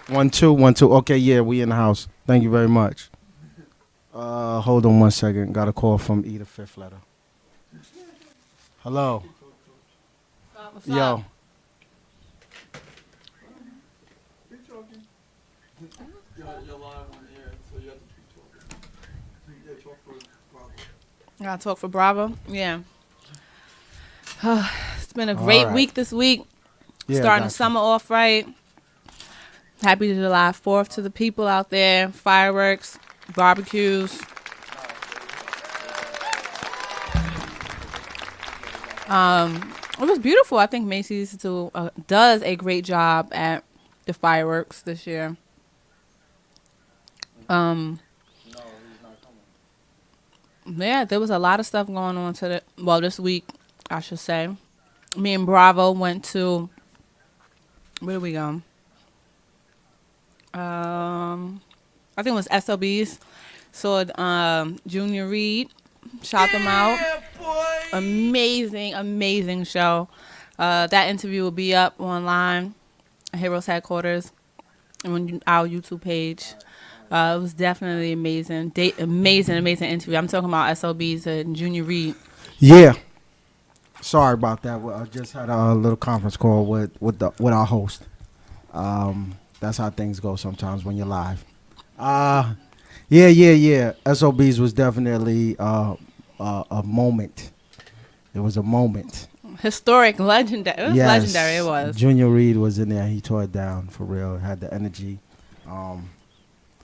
1 2 1 2. Okay, yeah, we in the house. Thank you very much. Hold on 1 second. Got a call from E the fifth letter. Hello. What's Yo. up? You're live on air, so you have to keep talking. Yeah, talk for Bravo. I gotta talk for Bravo. Yeah. It's been a great right. week this week. Yeah, Starting the gotcha. summer off right. Happy July 4th to the people out there. Fireworks, barbecues. It was beautiful. I think Macy's does a great job at the fireworks this year. Yeah, there was a lot of stuff going on this week, I should say. Me and Bravo went to, where did we go? I think it was SLB's. Saw Junior Reed, shout them out. Boy. Amazing show. That interview will be up online at Heroes Headquarters on our YouTube page. It was definitely amazing. Amazing interview. I'm talking about SLB's and Junior Reed. Yeah. Sorry about that. I just had a little conference call with our host. That's how things go sometimes when you're live. Yeah. SOBs was definitely a moment. It was a moment. Historic, legendary. It was legendary. It was. Junior Reed was in there. He tore it down for real. Had the energy.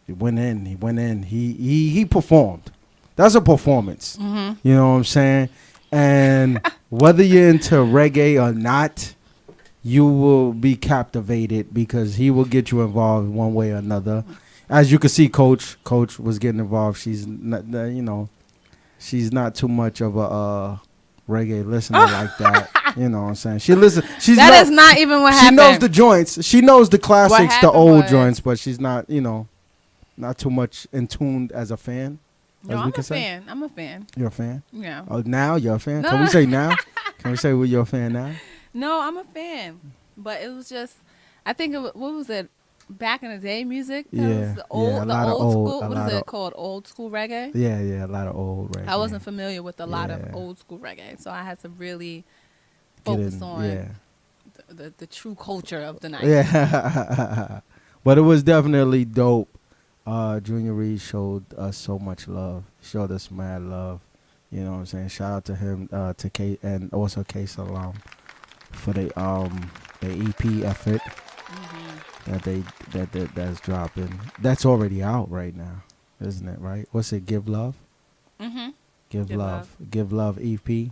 He went in. He performed. That's a performance. Mm-hmm. You know what I'm saying? And whether you're into reggae or not, you will be captivated because he will get you involved one way or another. As you can see, Coach was getting involved. She's not, she's not too much of a reggae listener like that. You know what I'm saying? She listens. That is not even what happened. She knows the joints. She knows the classics, the old joints, but she's not, not too much in tune as a fan. No, I'm a fan. I'm a fan. You're a fan? Yeah. Oh, now you're a fan? No. Can we say now? Can we say you're a fan now? No, I'm a fan. But it was just, I think, what was it? Back in the day music? That was the old school. What is it called? Old school reggae? Yeah, a lot of old reggae. I wasn't familiar with a lot of old school reggae, so I had to really Get focus in, on the true culture of the night. Yeah. But it was definitely dope. Junior Reed showed us so much love. Showed us mad love. You know what I'm saying? Shout out to him, to K, and also K Salam for the EP effort that's dropping. That's already out right now, isn't it? Right? What's it? Give Love. Mm-hmm. Give Love EP.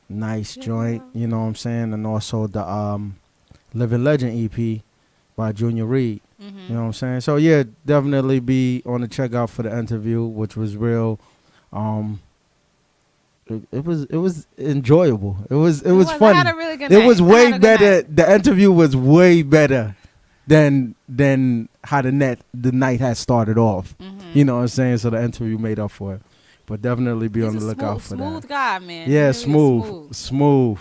Nice joint. You know what I'm saying? And also the Living Legend EP by Junior Reed. Mm-hmm. You know what I'm saying? So yeah, definitely be on the checkout for the interview, which was real. It was enjoyable. It was funny. I had a really good It night. was way better. The interview was way better than how the night had started off. Mm-hmm. You know what I'm saying? So the interview made up for it. But definitely be He's on the lookout for that. Smooth guy, man. Yeah, Really smooth.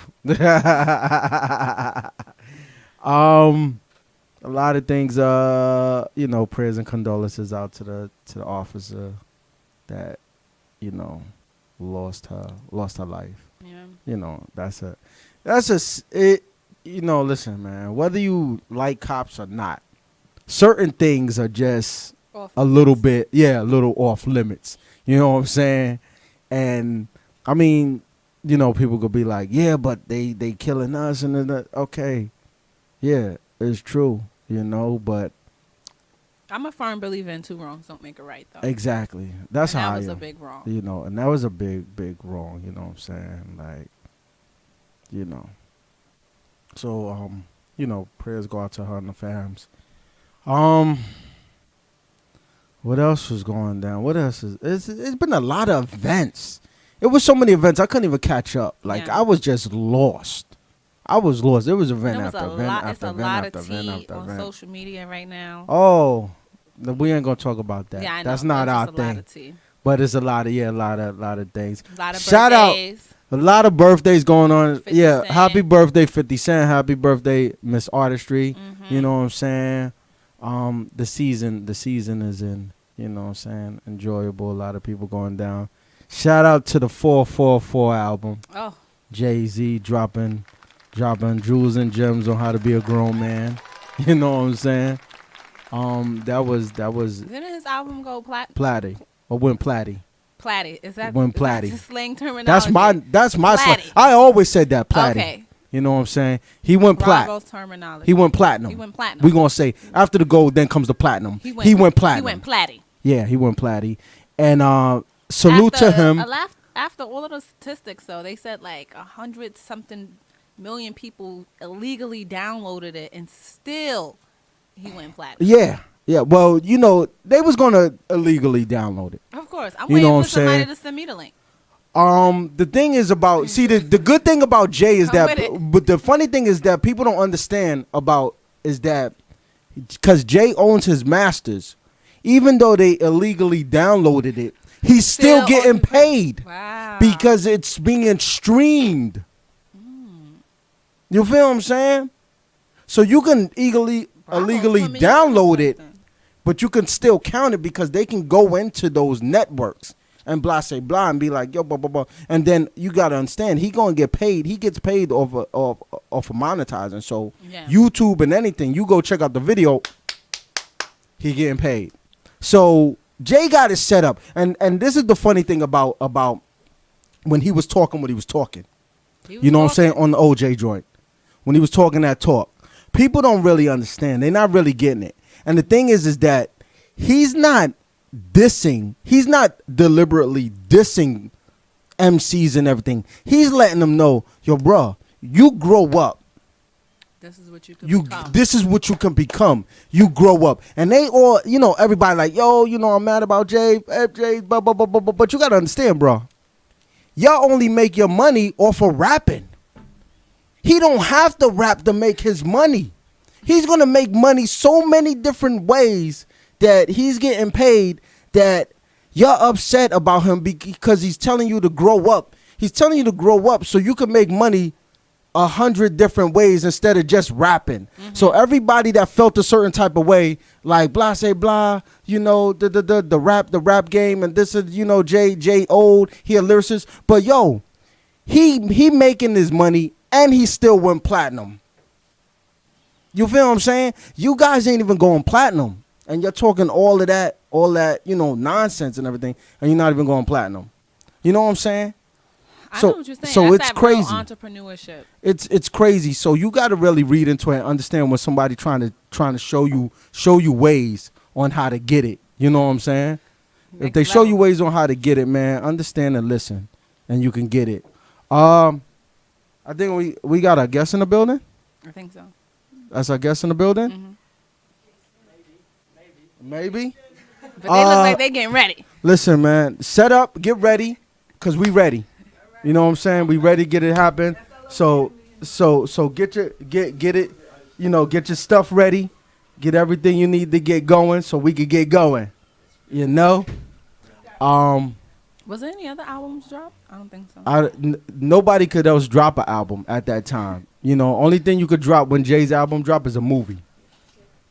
A lot of things, prayers and condolences out to the officer that, lost her life. Yeah. Listen, man, whether you like cops or not, certain things are just a little off limits. You know what I'm saying? And I mean, people could be like, yeah, but they killing us and then okay. Yeah, it's true, but I'm a firm believer in two wrongs don't make a right, though. exactly. That's and how that was I a am. big wrong. And that was a big wrong, you know what I'm saying? Like, So, prayers go out to her and the fams. What else was going down? What else it's been a lot of events. It was so many events I couldn't even catch up. Like I was just lost. It was event after event after event after event after event. On social media right now. Oh, we ain't gonna talk about that. Yeah, I know. That's not our There's a lot thing. of tea. But it's a lot of things. A lot of Shout birthdays. out, a lot of birthdays going on. 50 Yeah, Cent. happy birthday 50 Cent. Happy birthday Miss Artistry. Mm-hmm. You know what I'm saying? The season is in. You know what I'm saying? Enjoyable. A lot of people going down. Shout out to the 444 album. Oh. Jay-Z dropping jewels and gems on how to be a grown man. You know what I'm saying? That was. Didn't his album go Platty or went platty? Platty. Is that went platty? That's slang terminology. That's my slang. Platty. I always said that platty. Okay. You know what I'm saying? He went plat. Bravo's terminology. He went platinum. He went platinum. We gonna say after the gold, then comes the platinum. He went platinum. He went platty. Yeah, he went platty. And salute to him. After all of the statistics, though, they said like 100-something million people illegally downloaded it, and still he went platinum. Yeah. Well, you know, they was gonna illegally download it. Of course, I'm You know waiting what for I'm somebody saying? to send me the link. The thing is about the good thing about Jay is I'm that, with it. but the funny thing is that people don't understand about is that because Jay owns his masters, even though they illegally downloaded it, he's still getting paid. Wow. Because it's being streamed. You feel what I'm saying? So you can illegally download it, but you can still count it because they can go into those networks and blah say blah and be like yo blah blah blah, and then you gotta understand he gonna get paid. He gets paid off of monetizing. So YouTube and anything, you go check out the video, he getting paid. So Jay got it set up, and this is the funny thing about when he was talking what he was talking. You know what I'm saying, on the OJ joint, when he was talking that talk, people don't really understand. They're not really getting it. And the thing is that he's not dissing. He's not deliberately dissing MCs and everything. He's letting them know, yo, bro, you grow up. This is what you can become. This is what you can become. You grow up. And they all, you know, everybody like, yo, you know, I'm mad about Jay, FJ, blah, blah, blah, blah, blah. But you got to understand, bro. Y'all only make your money off of rapping. He don't have to rap to make his money. He's going to make money so many different ways that he's getting paid that you're upset about him because he's telling you to grow up. He's telling you to grow up so you can make money 100 different ways instead of just rapping. So everybody that felt a certain type of way, like blah say blah, you know, the rap game, and this is, you know, Jay old, he a lyricist, but yo, he making his money and he still went platinum. You feel what I'm saying? You guys ain't even going platinum, and you're talking all that, you know, nonsense and everything, and you're not even going platinum. You know what I'm saying? I know what you're saying. So That's it's crazy. Entrepreneurship. It's crazy. So you got to really read into it and understand when somebody trying to show you ways on how to get it. You know what I'm saying? If they show you ways on how to get it, man, understand and listen, and you can get it. I think we got a guest in the building. I think so. That's our guest in the building. Maybe. But they look like they getting ready. Listen, man, set up, get ready, cause we ready. You know what I'm saying? We ready to get it happen. So get it, you know, get your stuff ready. Get everything you need to get going so we could get going. You know? Was there any other albums dropped? I don't think so. Nobody could else drop an album at that time. You know, only thing you could drop when Jay's album drop is a movie.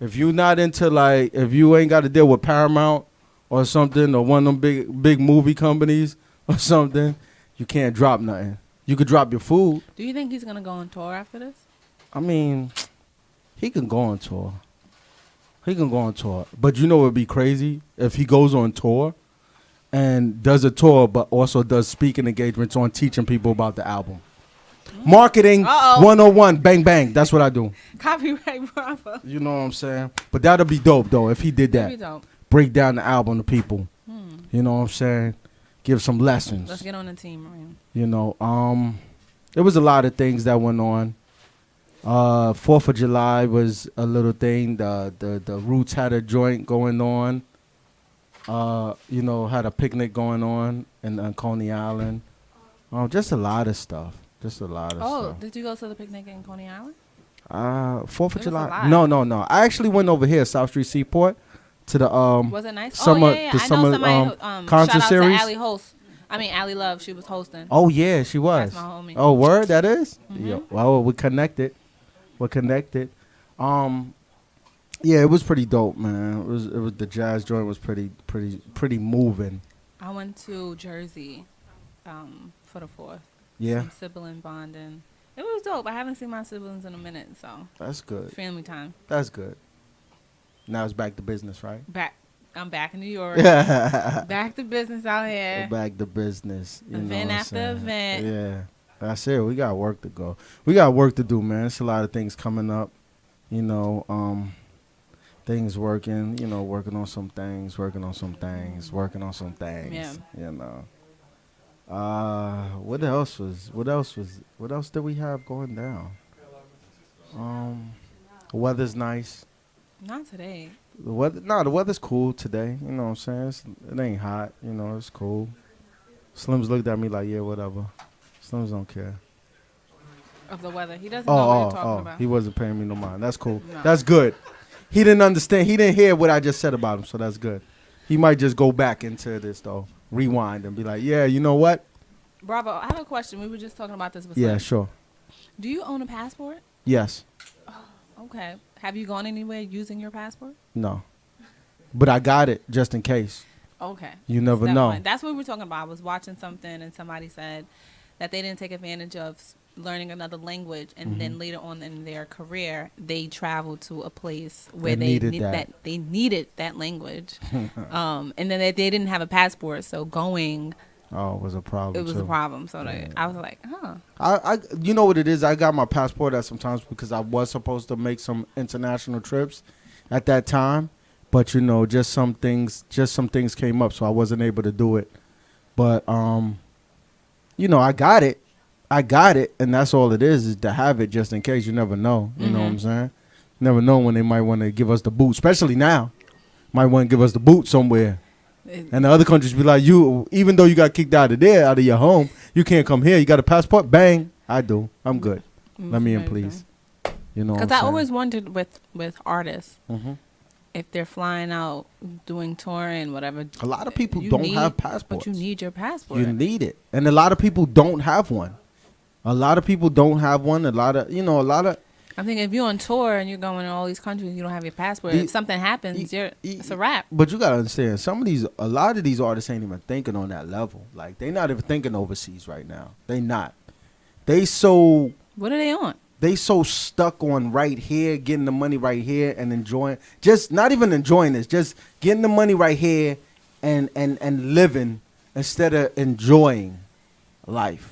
If you not into like, if you ain't got to deal with Paramount or something, or one of them big movie companies or something, you can't drop nothing. You could drop your food. Do you think he's gonna go on tour after this? I mean, he can go on tour. But you know what would be crazy? If he goes on tour and does a tour, but also does speaking engagements on teaching people about the album. Marketing 101, bang, bang. That's what I do. Copyright Bravo. You know what I'm saying? But that'll be dope, though, if he did that. That'd be dope. Break down the album to people. You know what I'm saying? Give some lessons. Let's get on the team, Mariam. You know, there was a lot of things that went on. 4th of July was a little thing. The Roots had a joint going on. You know, had a picnic going on in Coney Island. Just a lot of stuff. Oh, did you go to the picnic in Coney Island? 4th of July? No. I actually went over here, South Street Seaport, to the Was it nice? summer, yeah. the I summer know somebody, concert shout out series. to Allie Love. She was hosting. Oh yeah, she was. That's my homie. Oh, word, that is. Mm-hmm. Yeah. Well, we're connected. It Yeah, it was pretty dope, man. It was the jazz joint was pretty moving. I went to Jersey for the 4th. Yeah, Some sibling bonding. It was dope. I haven't seen my siblings in a minute, so that's good. family time. That's good. Now it's back to business, right? I'm back in New York. Back Back to business out here. to business. You know Event what I'm after saying? event. Yeah, that's it. We got work to go. We got work to do, man. It's a lot of things coming up. You know, things working. You know, working on some things. Working on some things. Yeah. You know. What else did we have going down? Weather's nice. Not today. The weather's cool today. You know what I'm saying? It ain't hot. You know, it's cool. Slims looked at me like, yeah, whatever. Slims don't care. Of the weather. He doesn't know what you're talking about. He wasn't paying me no mind. That's cool. No. That's good. He didn't understand. He didn't hear what I just said about him, so that's good. He might just go back into this, though. Rewind and be like, yeah, you know what? Bravo, I have a question. We were just talking about this before. Yeah, sure. Do you own a passport? Yes. Okay. Have you gone anywhere using your passport? No. But I got it just in case. Okay. You never know. That's what we were talking about. I was watching something and somebody said that they didn't take advantage of learning another language, and then later on in their career they traveled to a place where they needed that language. And then they didn't have a passport, so going was a problem. It was a problem. So I was like, huh. I you know what it is? I got my passport at sometimes because I was supposed to make some international trips at that time, but you know, just some things came up, so I wasn't able to do it. But you know, I got it, and that's all it is to have it just in case. You never know. You know what I'm saying? Never know when they might want to give us the boot, especially now. Might want to give us the boot somewhere. And the other countries be like, you, even though you got kicked out of there, out of your home, you can't come here. You got a passport? Bang. I do. I'm good. Let me in, please. You know, because I always wondered with artists, if they're flying out, doing touring, whatever. A lot of people don't have passports. But you need your passport. You need it. And a lot of people don't have one. A lot of I think if you're on tour and you're going to all these countries and you don't have your passport, if something happens, it's a wrap. But you got to understand, a lot of these artists ain't even thinking on that level. Like, they not even thinking overseas right now. They not. What are they on? They so stuck on right here, getting the money right here and enjoying, just not even enjoying this, just getting the money right here and living instead of enjoying life.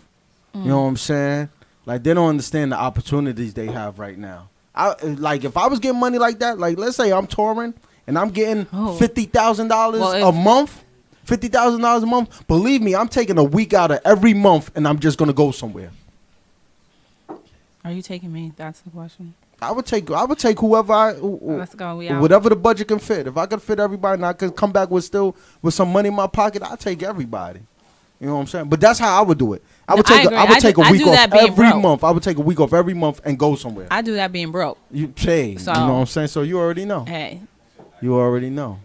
You know what I'm saying? Like, they don't understand the opportunities they have right now. If I was getting money like that, like, let's say I'm touring and I'm getting $50,000 a month, $50,000 a month. Believe me, I'm taking a week out of every month and I'm just gonna go somewhere. Are you taking me? That's the question. I would take whoever Let's go. Whatever the budget can fit. If I could fit everybody and I could come back with some money in my pocket, I'd take everybody. You know what I'm saying? But that's how I would do it. I would take a week off every month. I would take a week off every month and go somewhere. I do that being broke. You know what I'm saying? So you already know. Hey. You already know.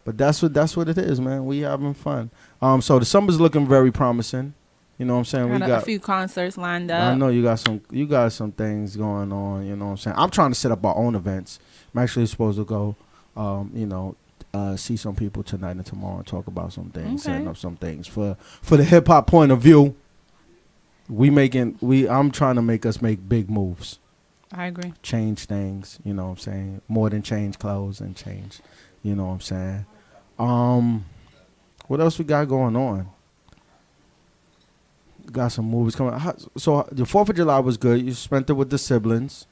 But that's what it is, man. We having fun. So the summer's looking very promising. You know what I'm saying? We got a few concerts lined up. I know you got some things going on, you know what I'm saying? I'm trying to set up our own events. I'm actually supposed to go see some people tonight and tomorrow and talk about some things, setting up some things for the hip hop point of view. I'm trying to make us make big moves. I agree. Change things, you know what I'm saying? More than change clothes and change, you know what I'm saying? What else we got going on? Got some movies coming. So the 4th of July was good. You spent it with the siblings.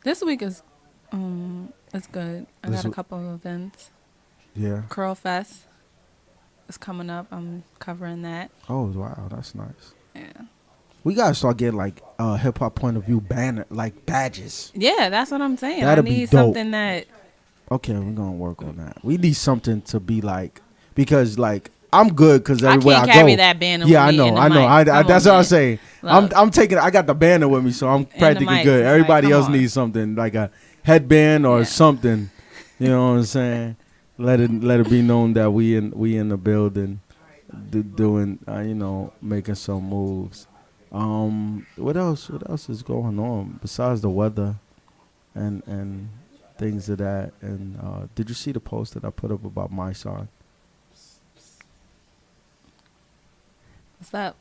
This week is it's good. I got a couple of events. Yeah. Curl Fest is coming up. I'm covering that. Oh wow, that's nice. Yeah. We gotta start getting like hip hop point of view banner, like badges. Yeah, that's what I'm saying. That'd I need be dope. something that. Okay, we're gonna work on that. We need something to be like, because like I'm good because everywhere I go. I can't carry that banner. Yeah, with me I know. That's what I'm saying. Look, I'm taking. I got the banner with me, so I'm practically good. Everybody else needs something like a headband or something. You know what I'm saying? Let it be known that we in the building, doing making some moves. What else is going on besides the weather? and things of that. And did you see the post that I put up about my son? What's up?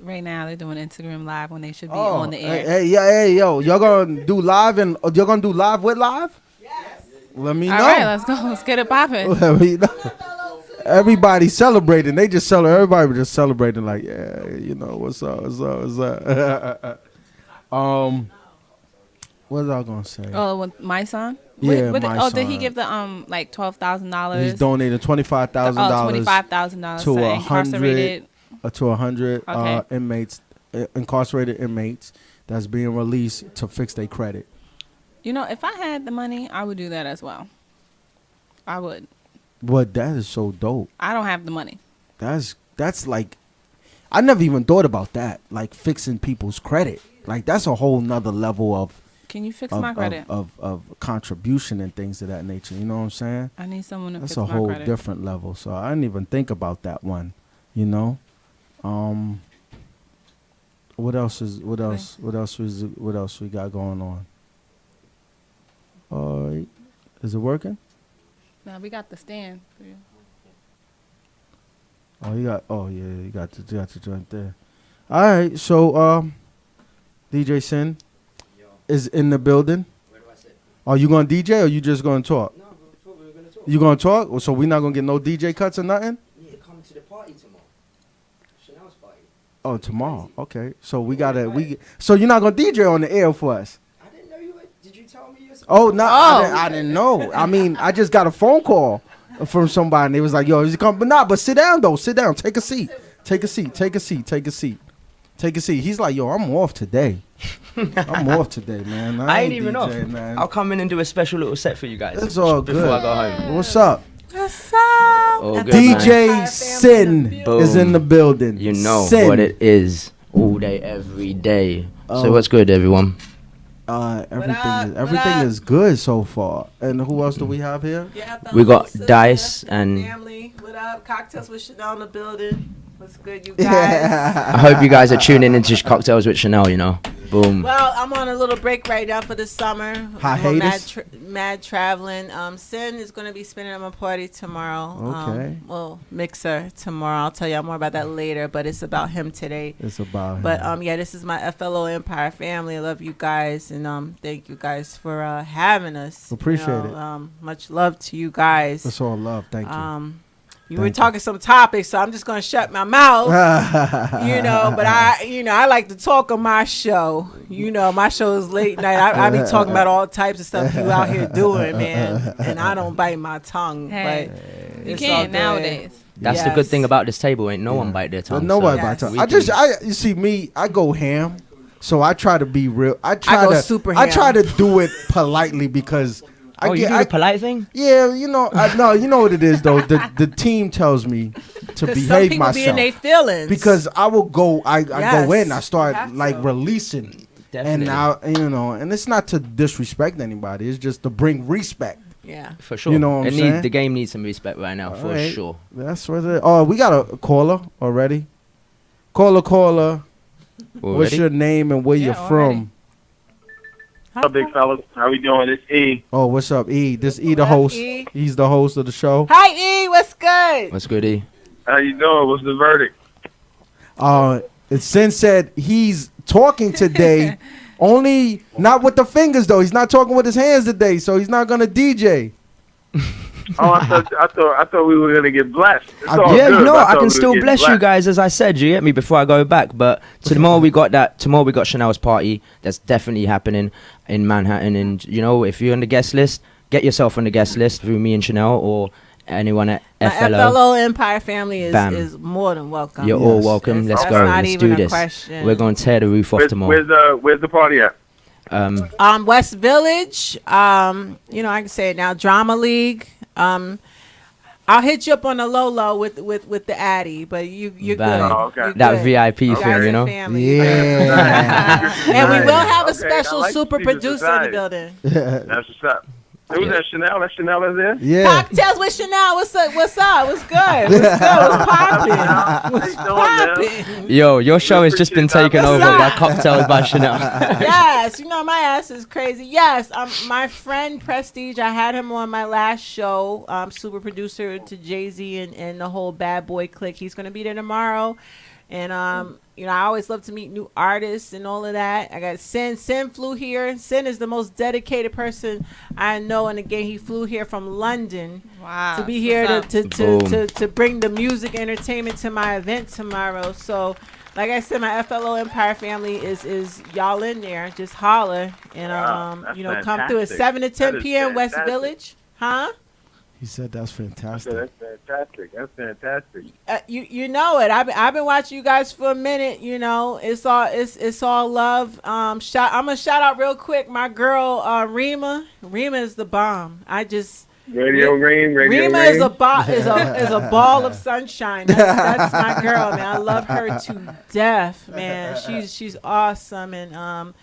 Right now they're doing Instagram live when they should be on the air. Hey, yo, y'all gonna do live and y'all gonna do live with live? Yes. Let me know. All right, let's go. Let's get it popping. Let me know. Everybody celebrating. They just celebrate. Everybody was just celebrating like, yeah, you know, what's up. What was I gonna say? Oh, with my son? Yeah, my son. Did he give the like $12,000? He's donating $25,000. $25,000 to incarcerated. To 100 Okay. inmates, incarcerated inmates that's being released to fix their credit. You know, if I had the money, I would do that as well. I would. But that is so dope. I don't have the money. That's like, I never even thought about that. Like fixing people's credit. Like that's a whole nother level of. Can you fix my credit? Of contribution and things of that nature. You know what I'm saying? I need someone to That's fix my a credit. whole different level. So I didn't even think about that one. You know. What else we got going on? Is it working? No, we got the stand for you. You got the joint there. All right, so DJ Sin is in the building. Where do I sit? Are you gonna DJ or you just gonna talk? No, we're gonna talk. You gonna talk? So we're not gonna get no DJ cuts or nothing? You need to come to the party tomorrow. Chanel's party. Oh, tomorrow. Okay. So so you're not gonna DJ on the air for us? I didn't know you were. Did you tell me you were? Oh no, I didn't know. I mean, I just got a phone call from somebody. And they was like, "Yo, is he coming?" But sit down though. Sit down. Take a seat. He's like, "Yo, I'm off today. Man. I ain't even DJ, off. man. I'll come in and do a special little set for you guys. It's all before good. I go home. What's up? What's up? All good, DJ man. Sin Boom. is in the building. You know Sin. what it is. All day, every day. Oh. So what's good, everyone? Everything is good so far. And who else do we have here? Yeah, We got Dice and family. What up? Cocktails with Chanel in the building. What's good, you guys? I hope you guys are tuning into Cocktails with Chanel, you know. Boom. Well, I'm on a little break right now for the summer. Hiatus? Mad traveling. Sin is going to be spending at my party tomorrow. Okay. Mixer tomorrow. I'll tell y'all more about that later, but it's about him today. It's about him. But yeah, this is my FLO Empire family. I love you guys, and thank you guys for having us. Appreciate it. Much love to you guys. That's all love. Thank you. You were talking some topics, so I'm just gonna shut my mouth. But I like to talk on my show. My show is late night. I be talking about all types of stuff you out here doing, man. And I don't bite my tongue, Hey, but you it's all can't good. nowadays. That's the good thing about this table. Ain't no one bite their tongue. Nobody so by tongue. we You see me, I go ham. So I try to be real. I go super ham. I try to do it politely because you do a polite thing? Yeah, you know what it is though. The team tells me to behave some people myself be in their feelings. because I will go. I go in. I You start have like to. Definitely. releasing, and now and it's not to disrespect anybody. It's just to bring respect. Yeah. For sure. You know what I'm saying? The game needs some respect right now, for Alright. sure. That's what it is. Oh, we got a caller already. Caller. What's your name and where Yeah, you're already. from? What's up, big fellas? How we doing? It's E. Oh, what's up, E? This E, the What up, host. E? He's the host of the show. Hi, E. What's good? What's good, E? How you doing? What's the verdict? Sin said he's talking today, only not with the fingers though. He's not talking with his hands today, so he's not gonna DJ. Oh, I thought we were gonna get blessed. It's all Yeah, good, no, but I thought can we still were getting bless you blessed. guys, as I said, you get me, before I go back. But tomorrow we got Chanel's party. That's definitely happening in Manhattan. And, if you're on the guest list, get yourself on the guest list through me and Chanel or anyone at My FLO. FLO Empire family Bam. is more than welcome. You're all Yes. welcome. Let's That's go. not Let's even do a this. question. We're going to tear the roof off tomorrow. Where's the party at? West Village. I can say it now. Drama League. I'll hit you up on the low with the Addy, but you're Bam. good. Oh, okay. You're That good. VIP You thing, guys you are know? family. Yeah. And we will have a Okay, special I like super secret producer in the society. building. That's what's up. Who's that, Chanel? That Chanel is there? Yeah. Cocktails with Chanel. What's up? What's up? What's good? What's good? What's poppin'? What's poppin'? Yo, your show has just been taken What's over by up? Cocktails by Chanel. Yes, you know my ass is crazy. Yes, my friend Prestige. I had him on my last show. Super producer to Jay-Z and the whole Bad Boy clique. He's gonna be there tomorrow, and you know I always love to meet new artists and all of that. I got Sin. Sin flew here. Sin is the most dedicated person I know, and again he flew here from London Wow. to be here What's up? to bring the music entertainment to my event tomorrow. So. Like I said, my FLO Empire family is y'all in there. Just holler and Wow, you know that's come through at fantastic. 7 to 10 That is p.m. West fantastic. Village, huh? He said that's fantastic. That's fantastic. That's fantastic. You know it. I've been watching you guys for a minute. You know it's all love. I'm gonna shout out real quick my girl Rima. Rima is the bomb. Radio Rain. Rima is a ball of sunshine. That's my girl, man. I love her to death, man. She's awesome, and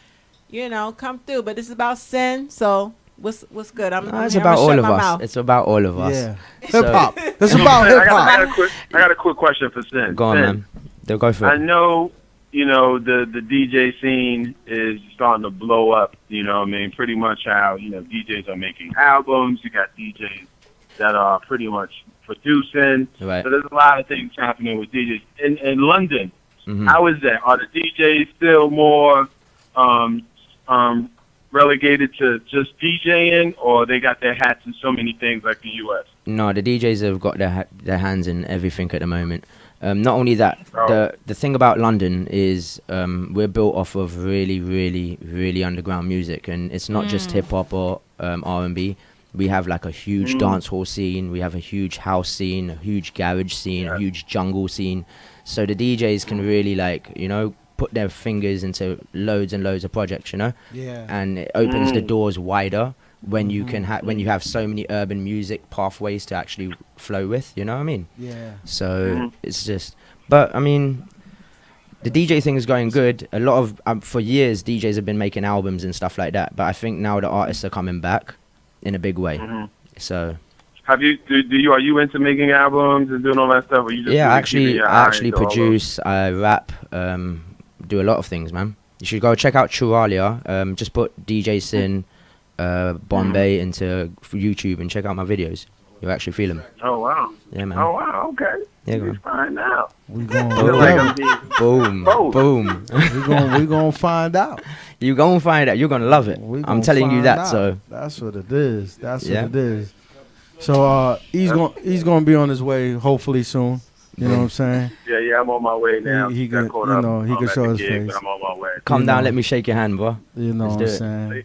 you know, come through. But this is about Sin, so what's good? It's about all of us. It's about all of us. Yeah. So- Hip hop. It's about hip I hop. got a quick question for Sin. Go on, Sin, man. They'll go for I it. know, you know, the DJ scene is starting to blow up, you know what I mean? Pretty much how, you know, DJs are making albums. You got DJs that are pretty much producing. Right. So there's a lot of things happening with DJs. In London, Mhm. how is that? Are the DJs still more relegated to just DJing, or they got their hats in so many things like the U.S.? No, the DJs have got their hands in everything at the moment. Not only that, Oh. the thing about London is we're built off of really, really, really underground music, and it's not just hip hop or R&B. We have like a huge dance hall scene. We have a huge house scene, a huge garage scene, a huge jungle scene. So the DJs can really put their fingers into loads and loads of projects, Yeah. and it opens the doors wider when you can when you have so many urban music pathways to actually flow with. You know what I mean? Yeah. So it's just, but I mean, the DJ thing is going good. A lot of for years DJs have been making albums and stuff like that, but I think now the artists are coming back in a big way. So Have you are you into making albums and doing all that stuff? Or you just yeah, really actually, keeping your I eye actually into all those? produce, I rap, do a lot of things, man. You should go check out Churalia. Just put DJ Sin, Bombay into YouTube and check out my videos. You'll actually feel them. Oh wow. Yeah, man. Oh wow. Okay. Yeah, It's man. fine now. We going Feel like I'm being Boom, Both. boom. we gonna find out. You gonna find out. You're gonna love it. We I'm gonna telling you find that. out. So That's what it is. That's Yeah. what it is. So he's gonna be on his way hopefully soon. You know what I'm saying? Yeah, I'm on my way now. He Got can- caught you up, know, he can at show the his gig, face. But I'm on my way. come You down, know. let me shake your hand, bro. You know Let's what I'm do it. saying?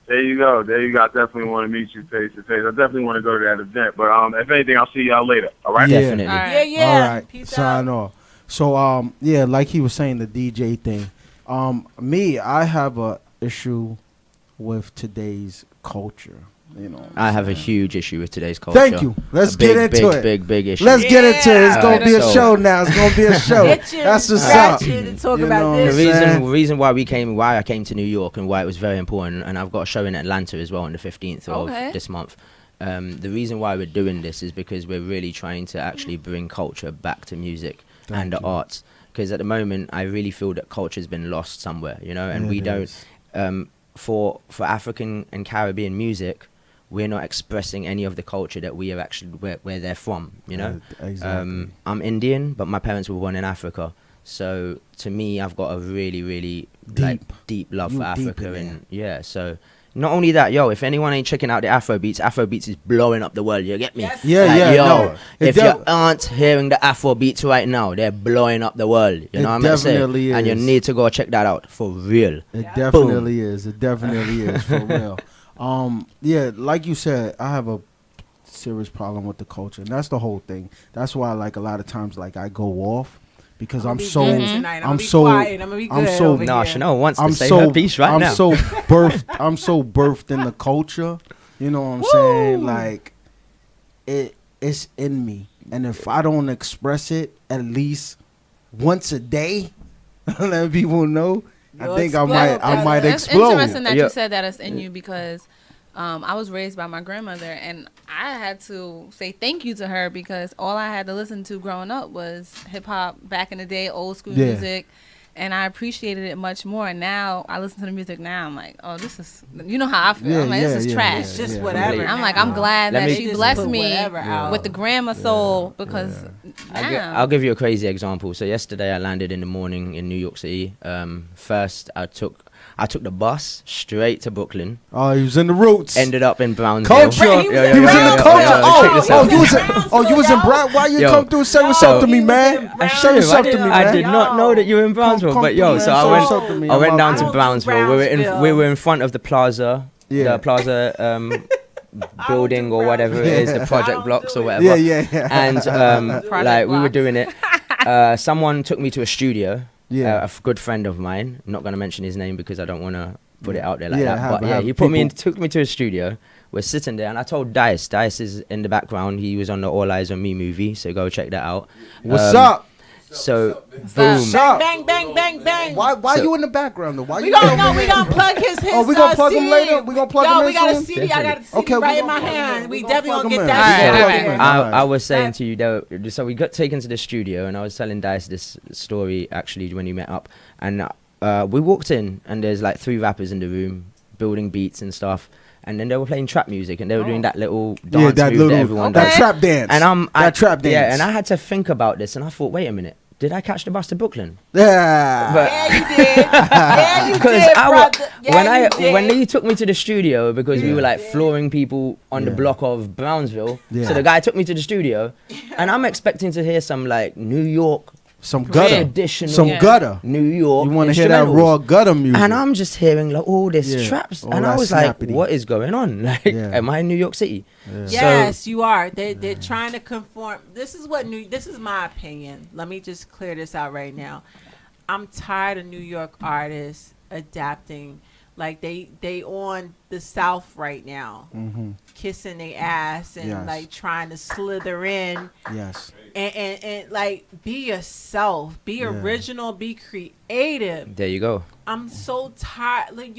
There you go. I definitely want to meet you face to face. I definitely want to go to that event. But if anything, I'll see y'all later. All right? Yeah. Definitely. All right. Yeah. All right, Peace sign out. off. So yeah, like he was saying, the DJ thing. I have a issue with today's culture. You know, what I'm I have a saying? huge issue with today's culture. Thank you. Let's A big, get into big, it. Big issue. Let's get into it. It's gonna be a So- show now. It's gonna be a show. Get you, That's what's scratch up. you to talk You about know, The this. man. reason why I came to New York and why it was very important, and I've got a show in Atlanta as well on the 15th Okay. of this month. The reason why we're doing this is because we're really trying to actually bring culture back to music and the arts. Because at the moment, I really feel that culture's been lost somewhere, and It we don't. is. For African and Caribbean music, we're not expressing any of the culture that we are actually where they're from, Exactly. I'm Indian, but my parents were born in Africa. So to me, I've got a really, really deep love You for deep Africa, in and yeah. So not only that, if anyone ain't checking out the Afrobeats is blowing up the world. You get me? Yes. Yeah, Like, yeah. yo, No, it if you aren't hearing the Afrobeats right now, they're blowing up the world. You know what I'm saying? definitely And you is. need to go check that out for real. It definitely is. It definitely is for real. Yeah, like you said, I have a serious problem with the culture, and that's the whole thing. That's why, like, a lot of times, like, I go off because I'm so, I'm so quiet. I'm gonna be good. I'm so- over No, here. Chanel wants to I'm say so her piece right I'm now. so birthed in the culture. You know what I'm saying? Like, it's in me, and if I don't express it at least once a day, let people know. I You'll think explode. I might It's explode. interesting that Yeah. you said that it's in you because I was raised by my grandmother, and I had to say thank you to her because all I had to listen to growing up was hip hop back in the day, old school music, and I appreciated it much more. And now I listen to the music now, I'm like, oh, this is, you know how I feel. I'm like, this is trash. It's just whatever. I'm like, I'm glad that she blessed me with the grandma soul because I'll give you a crazy example. So yesterday I landed in the morning in New York City. First I took the bus straight to Brooklyn. Oh, he was in the roots. Ended up in Brownsville. Culture. He was in the culture. You was in Brown. Why you come through and say what's up to me, man? Say what's up to me, man. I did not know that you were in Brownsville, but so I went down to Brownsville. We were in front of the plaza. The plaza building or whatever it is, the project blocks or whatever. Yeah. And like we were doing it. Someone took me to a studio. A good friend of mine. I'm not going to mention his name because I don't want to put it out there like that. But he took me to a studio. We're sitting there, and I told Dice. Dice is in the background. He was on the All Eyez On Me movie, so go check that out. What's up? So, boom. Bang, bang, bang, bang. Why you in the background though? Why we you? gonna plug his. Oh, we gonna plug him later. We gonna plug him in. We got a soon? CD. I got a CD right in my hand. We definitely gonna get that. I was saying to you though. So we got taken to the studio, and I was telling Dice this story actually when you met up, and we walked in, and there's like 3 rappers in the room building beats and stuff. And then they were playing trap music, and they were doing that little dance move that everyone does. That trap dance. And that trap dance. Yeah, and I had to think about this, and I thought, wait a minute. Did I catch the bus to Brooklyn? Yeah. Yeah, you did. Yeah, you did, brother. Yeah, when he took me to the studio, because we were like flooring people on the block of Brownsville. Yeah. So the guy took me to the studio, and I'm expecting to hear some like New York, some gutter, traditional gutter, New York. You want to hear that raw gutter music? And I'm just hearing like all this traps, and I was like, what is going on? Like, am I in New York City? Yeah. Yes, you are. They're trying to conform. This is my opinion. Let me just clear this out right now. I'm tired of New York artists adapting. Like they on the South right now, kissing their ass and like trying to slither in. Yes. And like be yourself, be original, be creative. There you go. I'm so tired. Like,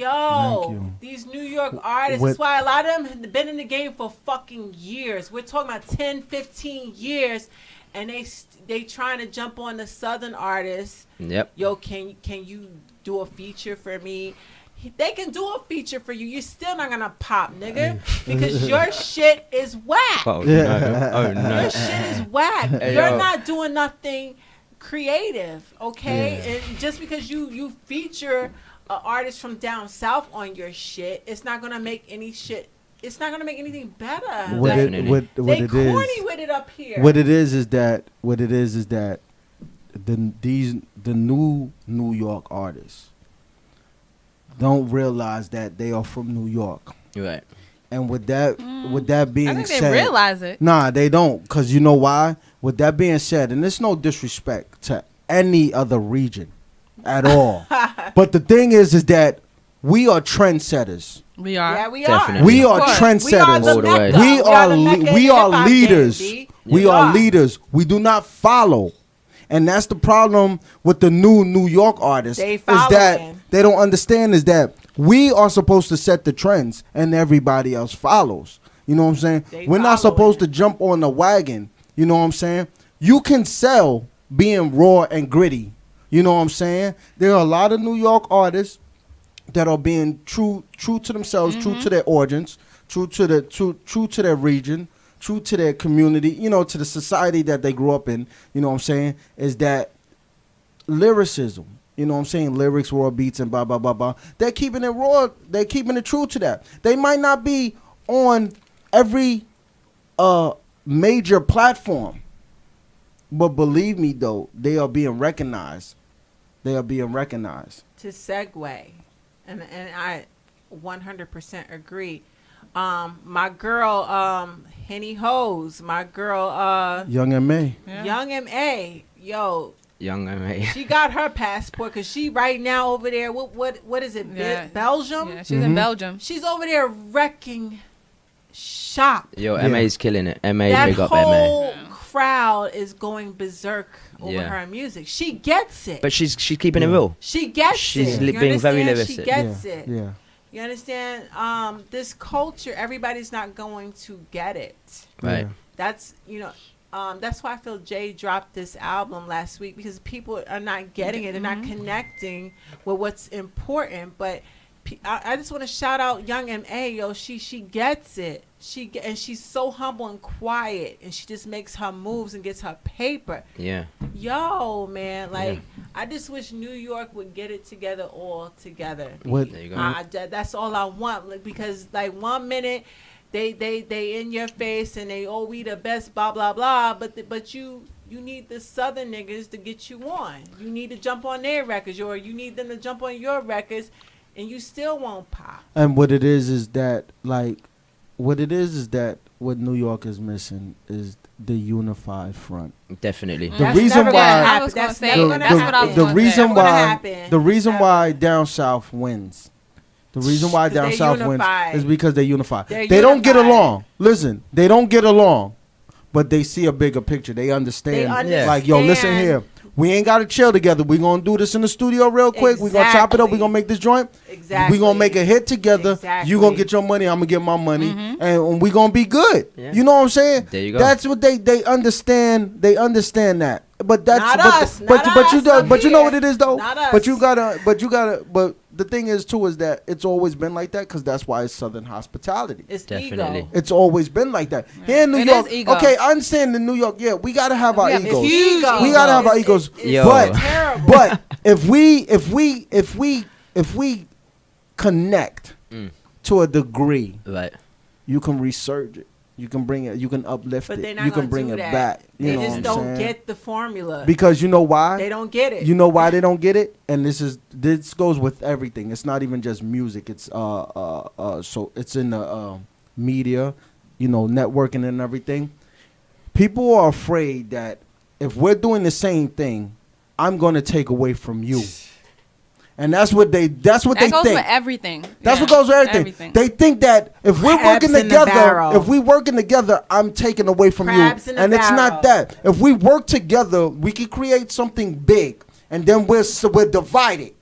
these New York artists, that's why a lot of them have been in the game for fucking years. We're talking about 10, 15 years, and they trying to jump on the Southern artists. Yep. Yo, can you do a feature for me? They can do a feature for you. You're still not gonna pop, nigga, because your shit is whack. Oh no! Your shit is whack. You're not doing nothing creative, okay? And just because you feature an artist from down south on your shit, it's not gonna make any shit. It's not gonna make anything better. They corny with it up here. What it is that the new New York artists don't realize that they are from New York. Right. And with that being said, I think they realize it. Nah, they don't, because you know why? With that being said, and there's no disrespect to any other region at all, but the thing is that we are trendsetters. We are. Yeah, we Definitely. are. We are trendsetters. We are leaders. We are leaders. We do not follow. And that's the problem with the New York artists, is that they don't understand is that we are supposed to set the trends and everybody else follows. You know what I'm saying? We're not supposed to jump on the wagon. You know what I'm saying? You can sell being raw and gritty. You know what I'm saying? There are a lot of New York artists that are being true to themselves, true to their origins, true to their region, true to their community, you know, to the society that they grew up in. You know what I'm saying? Is that lyricism. You know what I'm saying? Lyrics, raw beats, and blah, blah, blah, blah. They're keeping it raw. They're keeping it true to that. They might not be on every major platform, but believe me, though, they are being recognized. They are being recognized. To segue, and I 100% agree. My girl, Henny Hose, my girl, Young M.A. Young M.A. Yo. Young M.A. She got her passport because she right now over there. What is it? Belgium. Yeah, she's in Belgium. She's over there wrecking shop. Yo, M.A.'s killing it. M.A. big up M.A. That M.A. whole crowd is going berserk over her music. She gets it. But she's keeping it real. She gets she's it. being very lyrical. She gets it. Yeah. You understand? This culture, everybody's not going to get it. Right. That's that's why I feel Jay dropped this album last week, because people are not getting it. They're not connecting with what's important. But I just want to shout out Young M.A. Yo, she gets it. And she's so humble and quiet, and she just makes her moves and gets her paper. Yeah. Yo, man, like I just wish New York would get it together all together. What? There you go. That's all I want, like, because like 1 minute they in your face and they we the best blah blah blah, but you need the Southern niggas to get you on. You need to jump on their records, or you need them to jump on your records, and you still won't pop. And what it is that like, what New York is missing is the unified front. Definitely. The reason why the reason why down south wins. The reason why down south wins is because they unify. They don't get along. Listen, they don't get along, but they see a bigger picture. They understand. Like, yo, listen here. We ain't got to chill together. We're going to do this in the studio real quick. We're going to chop it up. We're going to make this joint. We're going to make a hit together. You going to get your money. I'm going to get my money. And we're going to be good. Yeah. You know what I'm saying? There you go. That's what they understand. They understand that. But that's not us. But you know what it is though. Not us. But you gotta. The thing is too is that it's always been like that, because that's why it's Southern hospitality. It's Definitely. ego. It's always been like that. Here in New York, okay, I understand in New York, we gotta have our egos. We gotta have our egos. But if we connect to a degree, right, you can resurge it. You can bring it. You can uplift But it. You can bring it back. They just don't get the formula. Because you know why? They don't get it. You know why they don't get it? And this goes with everything. It's not even just music. It's so it's in the media, networking and everything. People are afraid that if we're doing the same thing, I'm going to take away from you. And that's what they think. That goes with everything. That's what goes with everything. They think that if we're working together, I'm taking away from you. And it's not that. If we work together, we can create something big. And then we're divided.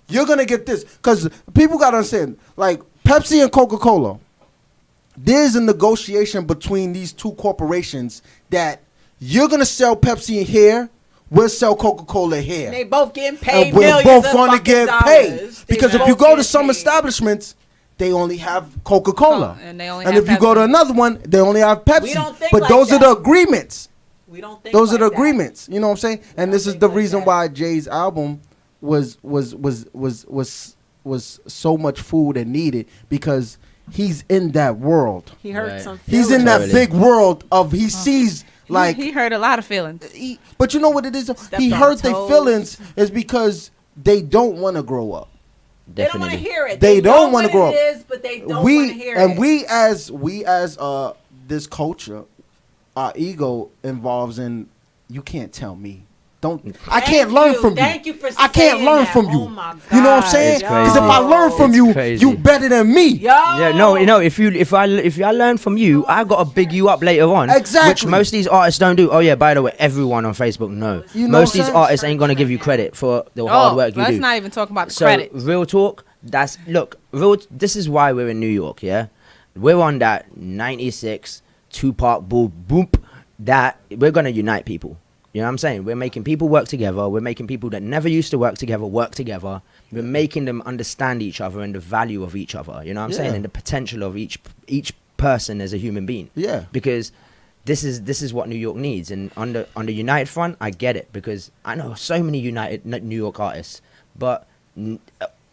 You're going to get this. Because people got to understand, like Pepsi and Coca-Cola, there's a negotiation between these two corporations that you're going to sell Pepsi in here. We'll sell Coca-Cola here. And they both getting paid. And we're both going to get paid. Because if you go to some establishments, they only have Coca-Cola. And if you go to another one, they only have Pepsi. We don't think but like those that. are the agreements. We don't think those like are the that. agreements. You know what I'm saying? And this is the reason why Jay's album was so much food and needed, because he's in that world. He hurt some feelings. He's in that big world of he sees. Like he hurt a lot of feelings. But you know what it is? He hurt their feelings is because they don't want to grow up. Definitely. They don't want to hear it. They don't want to grow up. But they don't want to hear it. And we as this culture, our ego involves in, you can't tell me. I can't learn from you. Thank you for saying I can't learn from you. Oh my God. You know what I'm saying? Because if I learn from you, you better than me. Yeah, no, if I learn from you, I gotta big you up later on. Exactly. Which most of these artists don't do. Oh yeah, by the way, everyone on Facebook know. Most of these artists ain't gonna give you credit for the hard work you do. Let's not even talk about the credit. Real talk. This is why we're in New York. Yeah, we're on that 96 Tupac boom boop. That we're gonna unite people. You know what I'm saying? We're making people work together. We're making people that never used to work together work together. We're making them understand each other and the value of each other. You know what I'm saying? And the potential of each person as a human being. Yeah. Because this is what New York needs. And on the United front, I get it, because I know so many United New York artists, but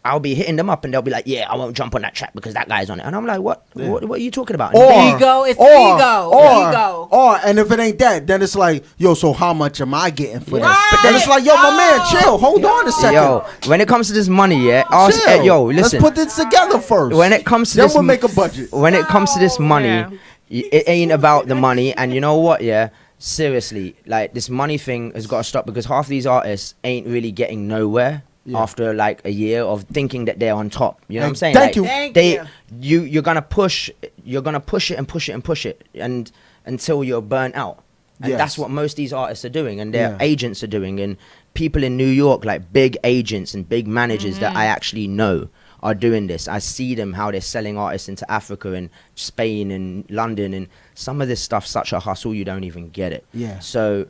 I'll be hitting them up and they'll be like, yeah, I won't jump on that track because that guy's on it. And I'm like, what? Yeah. What are you talking about? Ego. It's ego. And if it ain't that, then it's like, yo, so how much am I getting for this? But then it's like, yo, my man, chill. Hold on a second. Yo, when it comes to this money, listen. Let's put this together first. When it comes to then this, we'll make a budget. When it comes to this money, it ain't about the money. And you know what? Yeah, seriously, like this money thing has got to stop, because half these artists ain't really getting nowhere. Yeah. After like a year of thinking that they're on top, you know what I'm saying? Thank you. You're gonna push it, and until you're burnt out. And that's what most of these artists are doing, and their agents are doing, and people in New York, like big agents and big managers that I actually know, are doing this. I see them, how they're selling artists into Africa and Spain and London, and some of this stuff's such a hustle you don't even get it. Yeah. So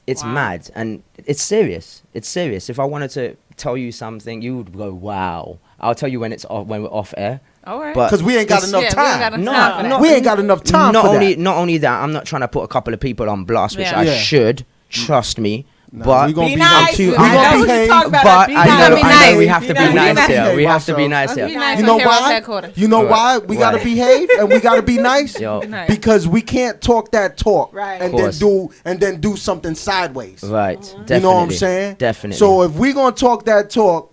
it's mad, and it's serious. It's serious. If I wanted to tell you something, you would go, wow. I'll tell you when we're off air. All right. But Because we ain't got enough Yeah, we time. ain't got enough time for that. We ain't got enough time not for only that. not only that, I'm not trying to put a couple of people on blast, which Yeah. I Yeah. should. Trust me. Nah, But we gonna Be be nice. too- I I'm know gonna what behave, you talking about. But Be I nice. know, Be I know nice. we have to Be be nice. nice here. Behave We have to be ourselves. nice here. Be nice You know on Heroes why? Headquarters. You know Right. why we gotta Right. behave and we gotta be nice? Yo, Be nice. Because we can't talk that talk Right. and Course. then do something sideways. right. Definitely. You know what I'm saying? Definitely. So if we gonna talk that talk,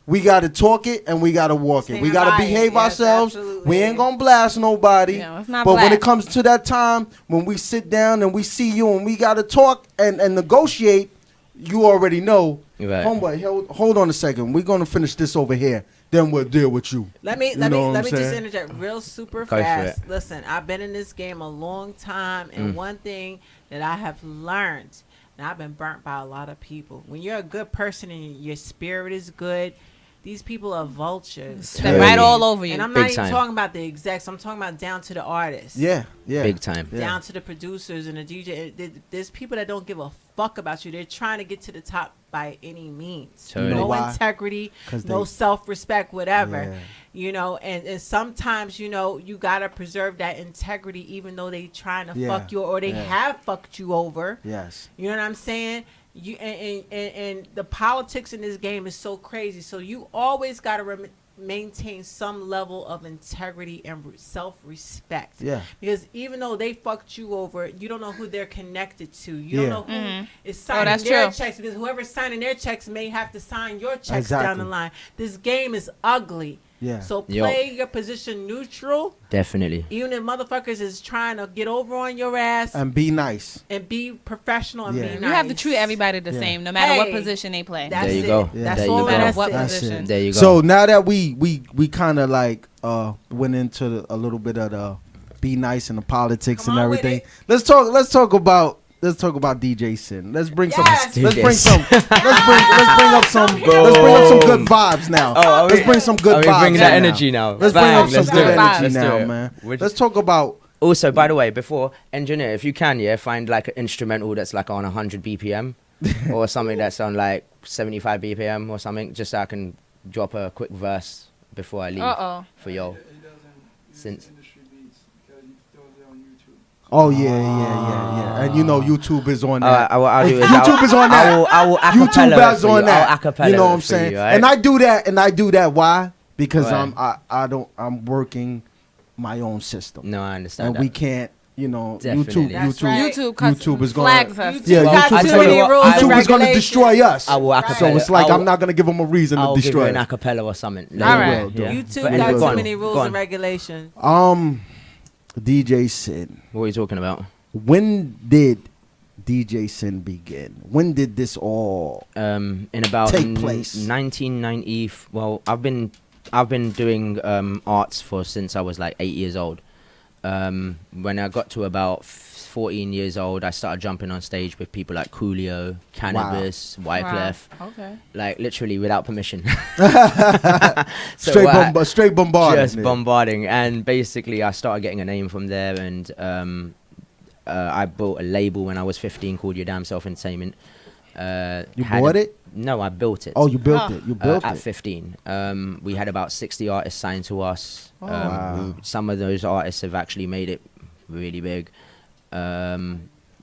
we gotta talk it and we gotta walk it. We Stand gotta by it. behave Yes, ourselves. absolutely. We ain't gonna blast nobody. Yeah, let's not But when blast. it comes to that time when we sit down and we see you and we gotta talk and negotiate, you already know. Right. Homeboy, hold on a second. We're gonna finish this over here. Then we'll deal with you. Let me know what I'm just saying? interject real super Go for fast. it. Listen, I've been in this game a long time, and Mm. one thing that I have learned, and I've been burnt by a lot of people. When you're a good person and your spirit is good, these people are vultures. Step right all over you. And I'm Big not even time. talking about the execs. I'm talking about down to the artists. Yeah, yeah. Big time. Yeah. Down to the producers and the DJ. There's people that don't give a fuck about you. They're trying to get to the top by any means. Totally. You know No why? integrity, 'Cause no they- self-respect, whatever. Yeah. You know, and sometimes, you know, you got to preserve that integrity even though they trying to Yeah. fuck you or they Yeah. have fucked you over. Yes. You know what I'm saying? You and the politics in this game is so crazy. So you always got to maintain some level of integrity and self-respect. Yeah. Because even though they fucked you over, you don't know who they're connected to. You Yeah. don't know who Mhm. is signing that's their true. checks, because whoever's signing their checks may have to sign your checks Exactly. down the line. This game is ugly. Yeah. So Yo. play your position neutral, Definitely. even if motherfuckers is trying to get over on your ass, And be nice. and be professional and Yeah. be You nice. You have to treat everybody the Yeah. same, no matter what Hey, position they play. That's There you it. go. Yeah. That's There all. you no matter go. what That's position. it. There you go. So now that we kind of like went into a little bit of the be nice and the politics Come and on with everything. it. Let's talk about DJ Sin. Let's bring Yes. some. do Let's bring this. some. Let's bring up some. Let's bring up some good vibes now. Oh, Let's bring some good Are we vibes. bringing in that now. energy now? Let's bring Bang, up some let's good do it. energy Let's do now, it. man. Which- Let's talk about. Also, by the way, before engineer, if you can, find like an instrumental that's like on 100 BPM or something that's on like 75 BPM or something, just so I can drop a quick verse before I leave Uh-oh. for y'all. He doesn't use Since- industry beats because he throws it on YouTube. Oh yeah. And you know YouTube is on All right, that. what I'll do is YouTube is on that. I will YouTube acapella is it for on you. that. I'll acapella You know it what I'm for saying? you, all right? And I do that. Why? Because Right. I'm working my own system. No, I understand And that. we can't, Definitely. That's YouTube right. YouTube is going flags us. YouTube Yeah, got YouTube too is many gonna- rules and YouTube is going to regulations. destroy us. I will acapella. So it's like I'll- I'm not going to give them a reason I'll to give you destroy an it. acapella or something. All right. Will do. YouTube But got anyway, too go on, many go rules on. and regulations. DJ Sin. What are you talking about? When did DJ Sin begin? When did this all? In about Take place. 1990. Well, I've been doing arts since I was like 8 years old. When I got to about 14 years old, I started jumping on stage with people like Coolio, Cannabis, Wyclef, Wow. Okay. like literally without permission. Straight bombarding. Just bombarding, and basically I started getting a name from there, and I built a label when I was 15 called Your Damn Self Entertainment. You bought it? No, I built it. Oh, you built Oh. it. You built At it. 15. We had about 60 artists signed to us. Oh. Wow. Some of those artists have actually made it really big.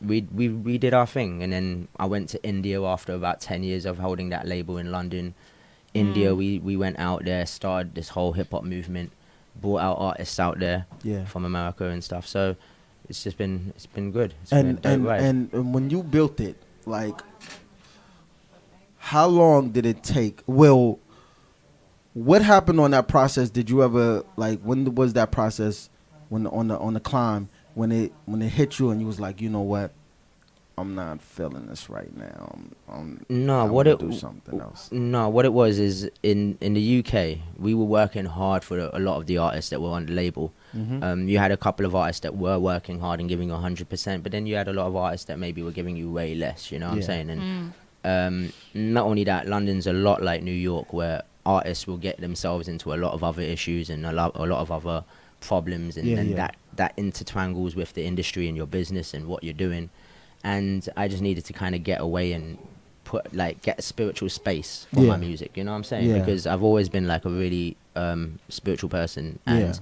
We did our thing, and then I went to India after about 10 years of holding that label in London. India, we went out there, started this whole hip-hop movement, brought out artists out there Yeah. from America and stuff. So it's been good. It's And been a dope ride. and when you built it, like, how long did it take? Well, what happened on that process? Did you ever, like, when was that process? When on the climb, when it hit you and you was like, you know what, I'm not feeling this right now. No, I what wanna it do something else. No, what it was is in the UK we were working hard for a lot of the artists that were on the label. Mhm. You had a couple of artists that were working hard and giving 100%, but then you had a lot of artists that maybe were giving you way less. You know what I'm Yeah. saying? And not only that, London's a lot like New York, where artists will get themselves into a lot of other issues and a lot of other problems, and, that intertwangles with the industry and your business and what you're doing. And I just needed to kind of get away and get a spiritual space for my music, you know what I'm saying? Because I've always been like a really spiritual person, and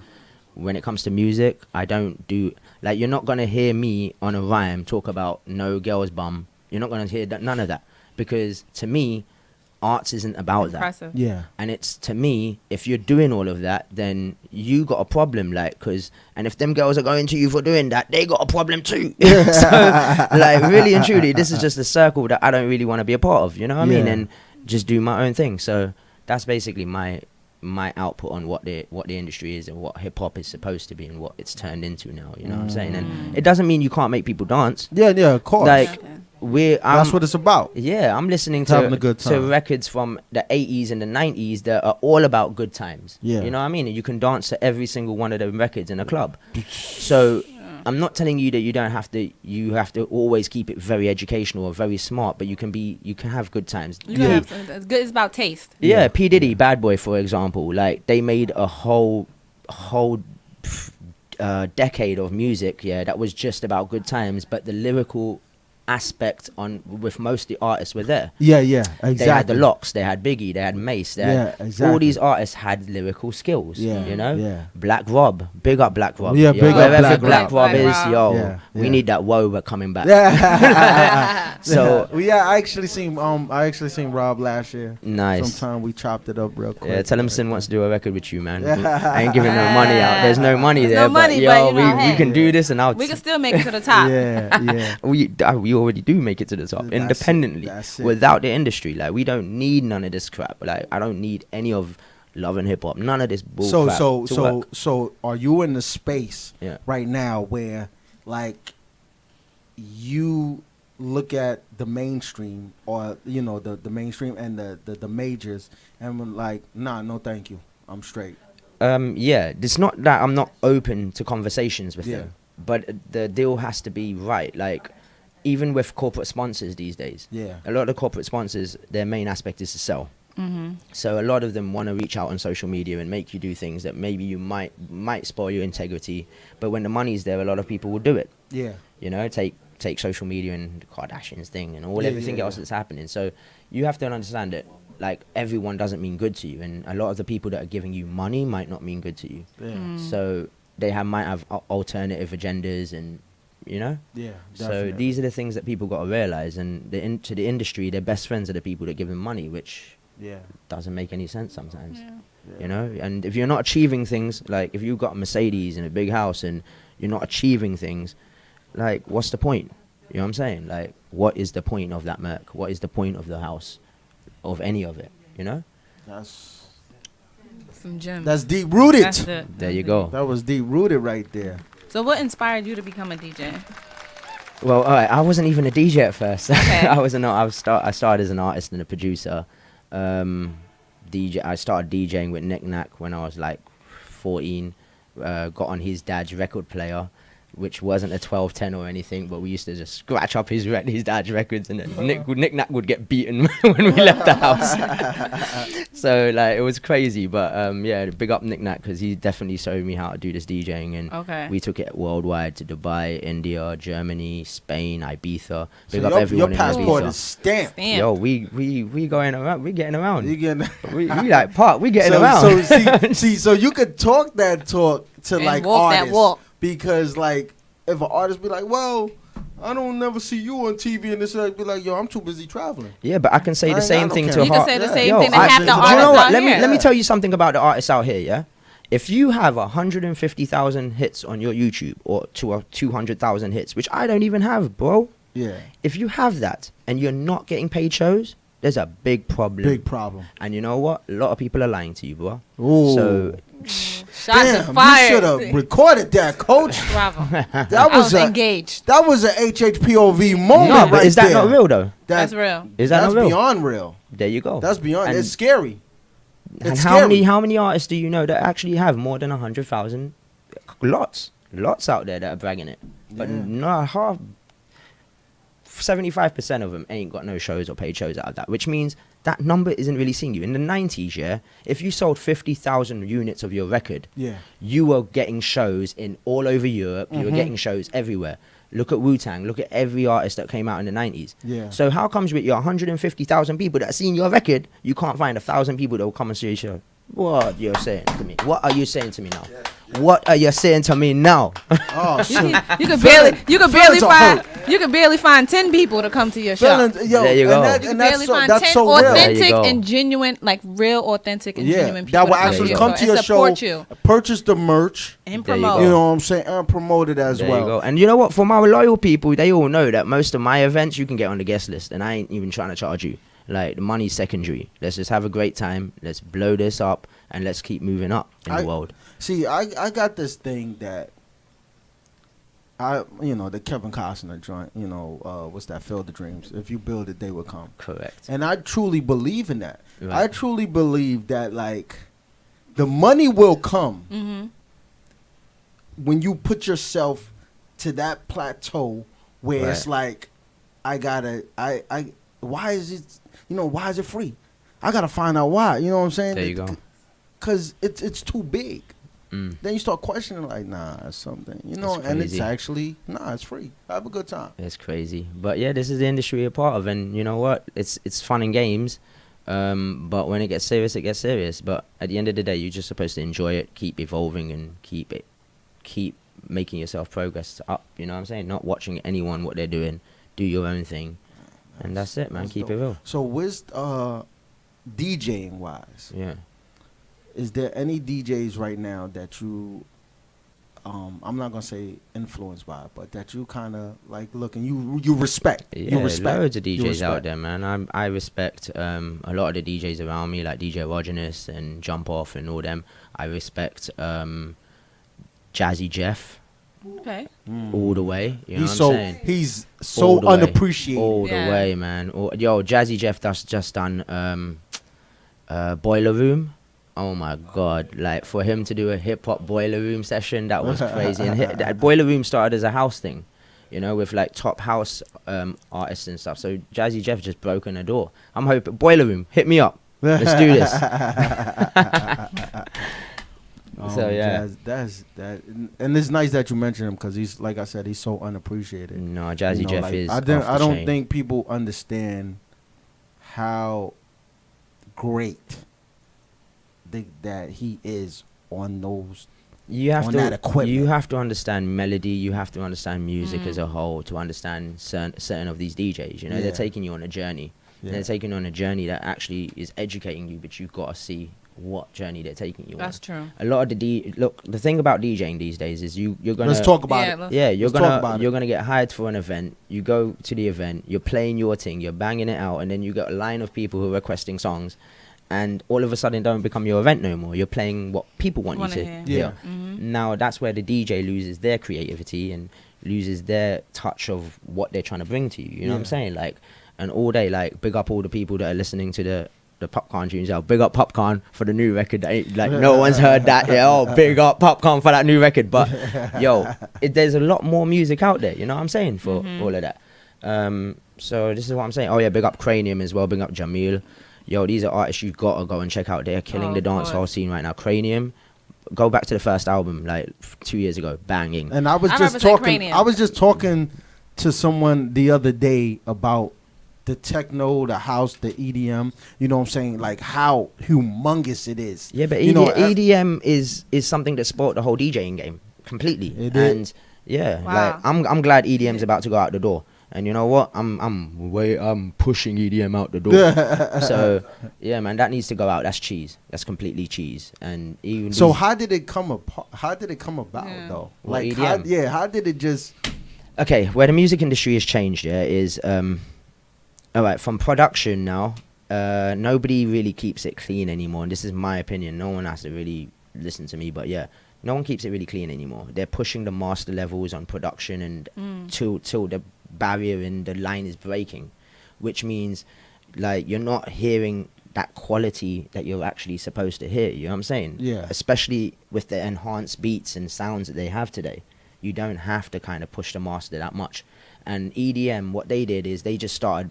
when it comes to music, I don't do, like, you're not gonna hear me on a rhyme talk about no girl's bum. You're not gonna hear none of that, because to me, arts isn't about Impressive. that. Yeah. And it's, to me, if you're doing all of that, then you got a problem, like, and if them girls are going to you for doing that, they got a problem too. So, like, really and truly, this is just a circle that I don't really want to be a part of, you know what I mean? And just do my own thing. So that's basically my output on what the industry is and what hip hop is supposed to be and what it's turned into now, you know what I'm saying? And it doesn't mean you can't make people dance. Yeah, of course. Like, that's what it's about. Yeah, I'm listening Having a good to time. records from the 80s and the 90s that are all about good times. Yeah. You know what I mean? And you can dance to every single one of them records in a club. So I'm not telling you that you have to always keep it very educational or very smart, but you can have good times. It's about taste. Yeah, P. Diddy, Bad Boy, for example, like, they made a whole decade of music, that was just about good times, but the lyrical aspect with most of the artists were there. Exactly. They had the Locks, they had Biggie, they had Mace, they had, exactly. all these artists had lyrical skills. You know? Yeah. Black Rob, big up Black Rob. Yeah, big up wherever Black Rob Rob. is, Black we need that woe but coming back. So I actually seen Rob last year. Nice. Sometime we chopped it up real quick. Yeah, tell him Sin wants to do a record with you, man. I ain't giving no money out. There's no money There's there, no money, but but, you know, we hey. can do this, and We can still make it to the top. Yeah. we already do make it to the top That's independently, it. without the industry. Like, we don't need none of this crap. Like, I don't need any of Love and Hip Hop, none of this bull crap to work. So are you in the space Yeah. right now where, like, you look at the mainstream, or the mainstream and the majors, and we're like, nah, no thank you, I'm straight? It's not that I'm not open to conversations with Yeah. them, but the deal has to be right. Like, even with corporate sponsors these days, a lot of corporate sponsors, their main aspect is to sell. So a lot of them want to reach out on social media and make you do things that maybe you might spoil your integrity, but when the money's there, a lot of people will do it. You know, take social media and the Kardashians thing and everything else that's happening. So you have to understand that, like, everyone doesn't mean good to you, and a lot of the people that are giving you money might not mean good to you. So they might have alternative agendas, and so these are the things that people got to realize. And to the industry, their best friends are the people that give them money, which doesn't make any sense sometimes. You know, and if you're not achieving things, like if you've got a Mercedes and a big house and you're not achieving things, like, what's the point? You know what I'm saying? Like, what is the point of that Merc? What is the point of the house, of any of it? You know? That's Some gems. That's deep rooted. That's it. There you go. That was deep rooted right there. So what inspired you to become a DJ? Well, all right, I wasn't even a DJ at first. Okay. I started as an artist and a producer. I started DJing with Nick Nack when I was like 14. Got on his dad's record player, which wasn't a 1210 or anything, but we used to just scratch up his dad's records, and then Nick Nack would get beaten when we left the house. So, like, it was crazy, but big up Nick Nack, because he definitely showed me how to do this DJing, and we took it worldwide to Dubai, India, Germany, Spain, Ibiza. Big up everyone your passport in Ibiza. is stamped. Yo, we going around, we getting around. You getting we like part, we getting around. So you could talk that talk to, And like, walk that artists, walk. because, like, if an artist be like, well, I don't never see you on TV, and this, I'd be like, yo, I'm too busy traveling. Yeah, but I can say the same thing to You can say the same thing that half the you know artists what? out Let here. me tell you something about the artists out here. Yeah, if you have 150,000 hits on your YouTube, or 200,000 hits, which I don't even have, bro. Yeah, If you have that and you're not getting paid shows, there's a big problem. big problem. And you know what? A lot of people are lying to you, bro. Ooh. So Shots Damn, fired. you should have recorded that, coach. Bravo. That I was was engaged. That was an HHPOV moment, no, but right is that there. not real though? That's real. Is that That's not real? beyond real. There you go. That's beyond. And- It's scary. And It's how scary. many artists do you know that actually have more than 100,000? Lots out there that are bragging it, but Yeah. not half. 75% of them ain't got no shows or paid shows out of that, which means that number isn't really seeing you. In the 90s, yeah, if you sold 50,000 units of your record, Yeah. you were getting shows in all over Europe. You were getting shows everywhere. Look at Wu-Tang. Look at every artist that came out in the 90s. Yeah. So how comes with your 150,000 people that seen your record, you can't find 1,000 people that will come and see your show? What you're saying to me? What are you saying to me now? What are you saying to me now? Oh, shit. You could barely find 10 people to come to your show. Yo, There you go. You could barely find 10 so real. There you authentic go. and genuine, like real authentic and genuine people that will to come actually to come to your your show and show, support you purchase the merch, and There you promote. go. you know what I'm saying, and promote it as There well. you go. And you know what? For my loyal people, they all know that most of my events you can get on the guest list, and I ain't even trying to charge you. Like, the money's secondary. Let's just have a great time. Let's blow this up, and let's keep moving up in the world. See, I got this thing that the Kevin Costner joint, what's that? Field of Dreams. If you build it, they will come. Correct. And I truly believe in that. Right. I truly believe that, like, the money will come when you put yourself to that plateau where it's like, why is it free? I gotta find out why. You know what I'm saying? There you go. Because it's too big. Mm. Then you start questioning, like, nah, it's something, That's and it's crazy. actually, nah, it's free. Have a good time. It's crazy. But yeah, this is the industry you're part of, and you know what? It's fun and games. But when it gets serious, it gets serious. But at the end of the day, you're just supposed to enjoy it, keep evolving, and keep making yourself progress up. You know what I'm saying? Not watching anyone what they're doing. Do your own thing, and that's it, man. That's Keep dope. it real. So with DJing wise, Yeah. is there any DJs right now that you, I'm not gonna say influenced by, but that you kind of like look and you respect? Yeah, You respect. loads of You DJs out respect. there, man. I respect a lot of the DJs around me, like DJ Erogenous and Jump Off and all them. I respect Jazzy Jeff Okay. all the way. You know He's what I'm saying? he's All so the way. unappreciated. All Yeah. the way, man. Yo, Jazzy Jeff just done Boiler Room. Oh my God! Like, for him to do a hip hop Boiler Room session, that was crazy. And that Boiler Room started as a house thing, with like top house artists and stuff. So Jazzy Jeff just broke in the door. I'm hoping Boiler Room, hit me up. Let's do this. So yeah. that's that, and it's nice that you mentioned him because he's, like I said, he's so unappreciated. No, Jazzy Jeff like, is. I don't off the chain. think people understand how great that he is on those. You have on that to. equipment. You have to understand melody. You have to understand music as a whole to understand certain of these DJs. Yeah. They're taking you on a journey. Yeah. They're taking you on a journey that actually is educating you, but you've got to see what journey they're taking you That's on. true. A lot of the thing about DJing these days is you're gonna Let's talk about Yeah, it. let's- yeah, you're Let's talk about it. gonna get hired for an event. You go to the event, you're playing your thing, you're banging it out, and then you got a line of people who are requesting songs, and all of a sudden don't become your event no more. You're playing what people want you Wanna to hear. Yeah. Now that's where the DJ loses their creativity and loses their touch of what they're trying to bring to you. You know what I'm Yeah. saying? Like, and all day, like, big up all the people that are listening to the Popcorn tunes out. Big up Popcorn for the new record. Like, no one's heard that. Yeah, oh, big up Popcorn for that new record. But yo, there's a lot more music out there. You know what I'm saying? For all of that. So this is what I'm saying. Oh yeah, big up Cranium as well. Big up Jamil. Yo, these are artists you've got to go and check out. They're killing Oh, the dance hall God. scene right now. Cranium. Go back to the first album, like 2 years ago, banging. And I was I just represent talking. Cranium. I was just talking to someone the other day about the techno, the house, the EDM. You know what I'm saying? Like how humongous it is. Yeah, but You know, EDM is something that spoiled the whole DJing game completely. It did. And yeah, Wow. like I'm glad EDM's about to go out the door. And you know what? I'm pushing EDM out the door. So yeah, man, that needs to go out. That's cheese. That's completely cheese. And even So these- how did it come apart? How did it come about Yeah. though? What, Like EDM? how did it just? okay, where the music industry has changed, yeah, is all right, from production now, nobody really keeps it clean anymore. And this is my opinion. No one has to really listen to me, but yeah, no one keeps it really clean anymore. They're pushing the master levels on production and till the barrier and the line is breaking, which means like you're not hearing that quality that you're actually supposed to hear. You know what I'm saying? Yeah. Especially with the enhanced beats and sounds that they have today. You don't have to kind of push the master that much. And EDM, what they did is they just started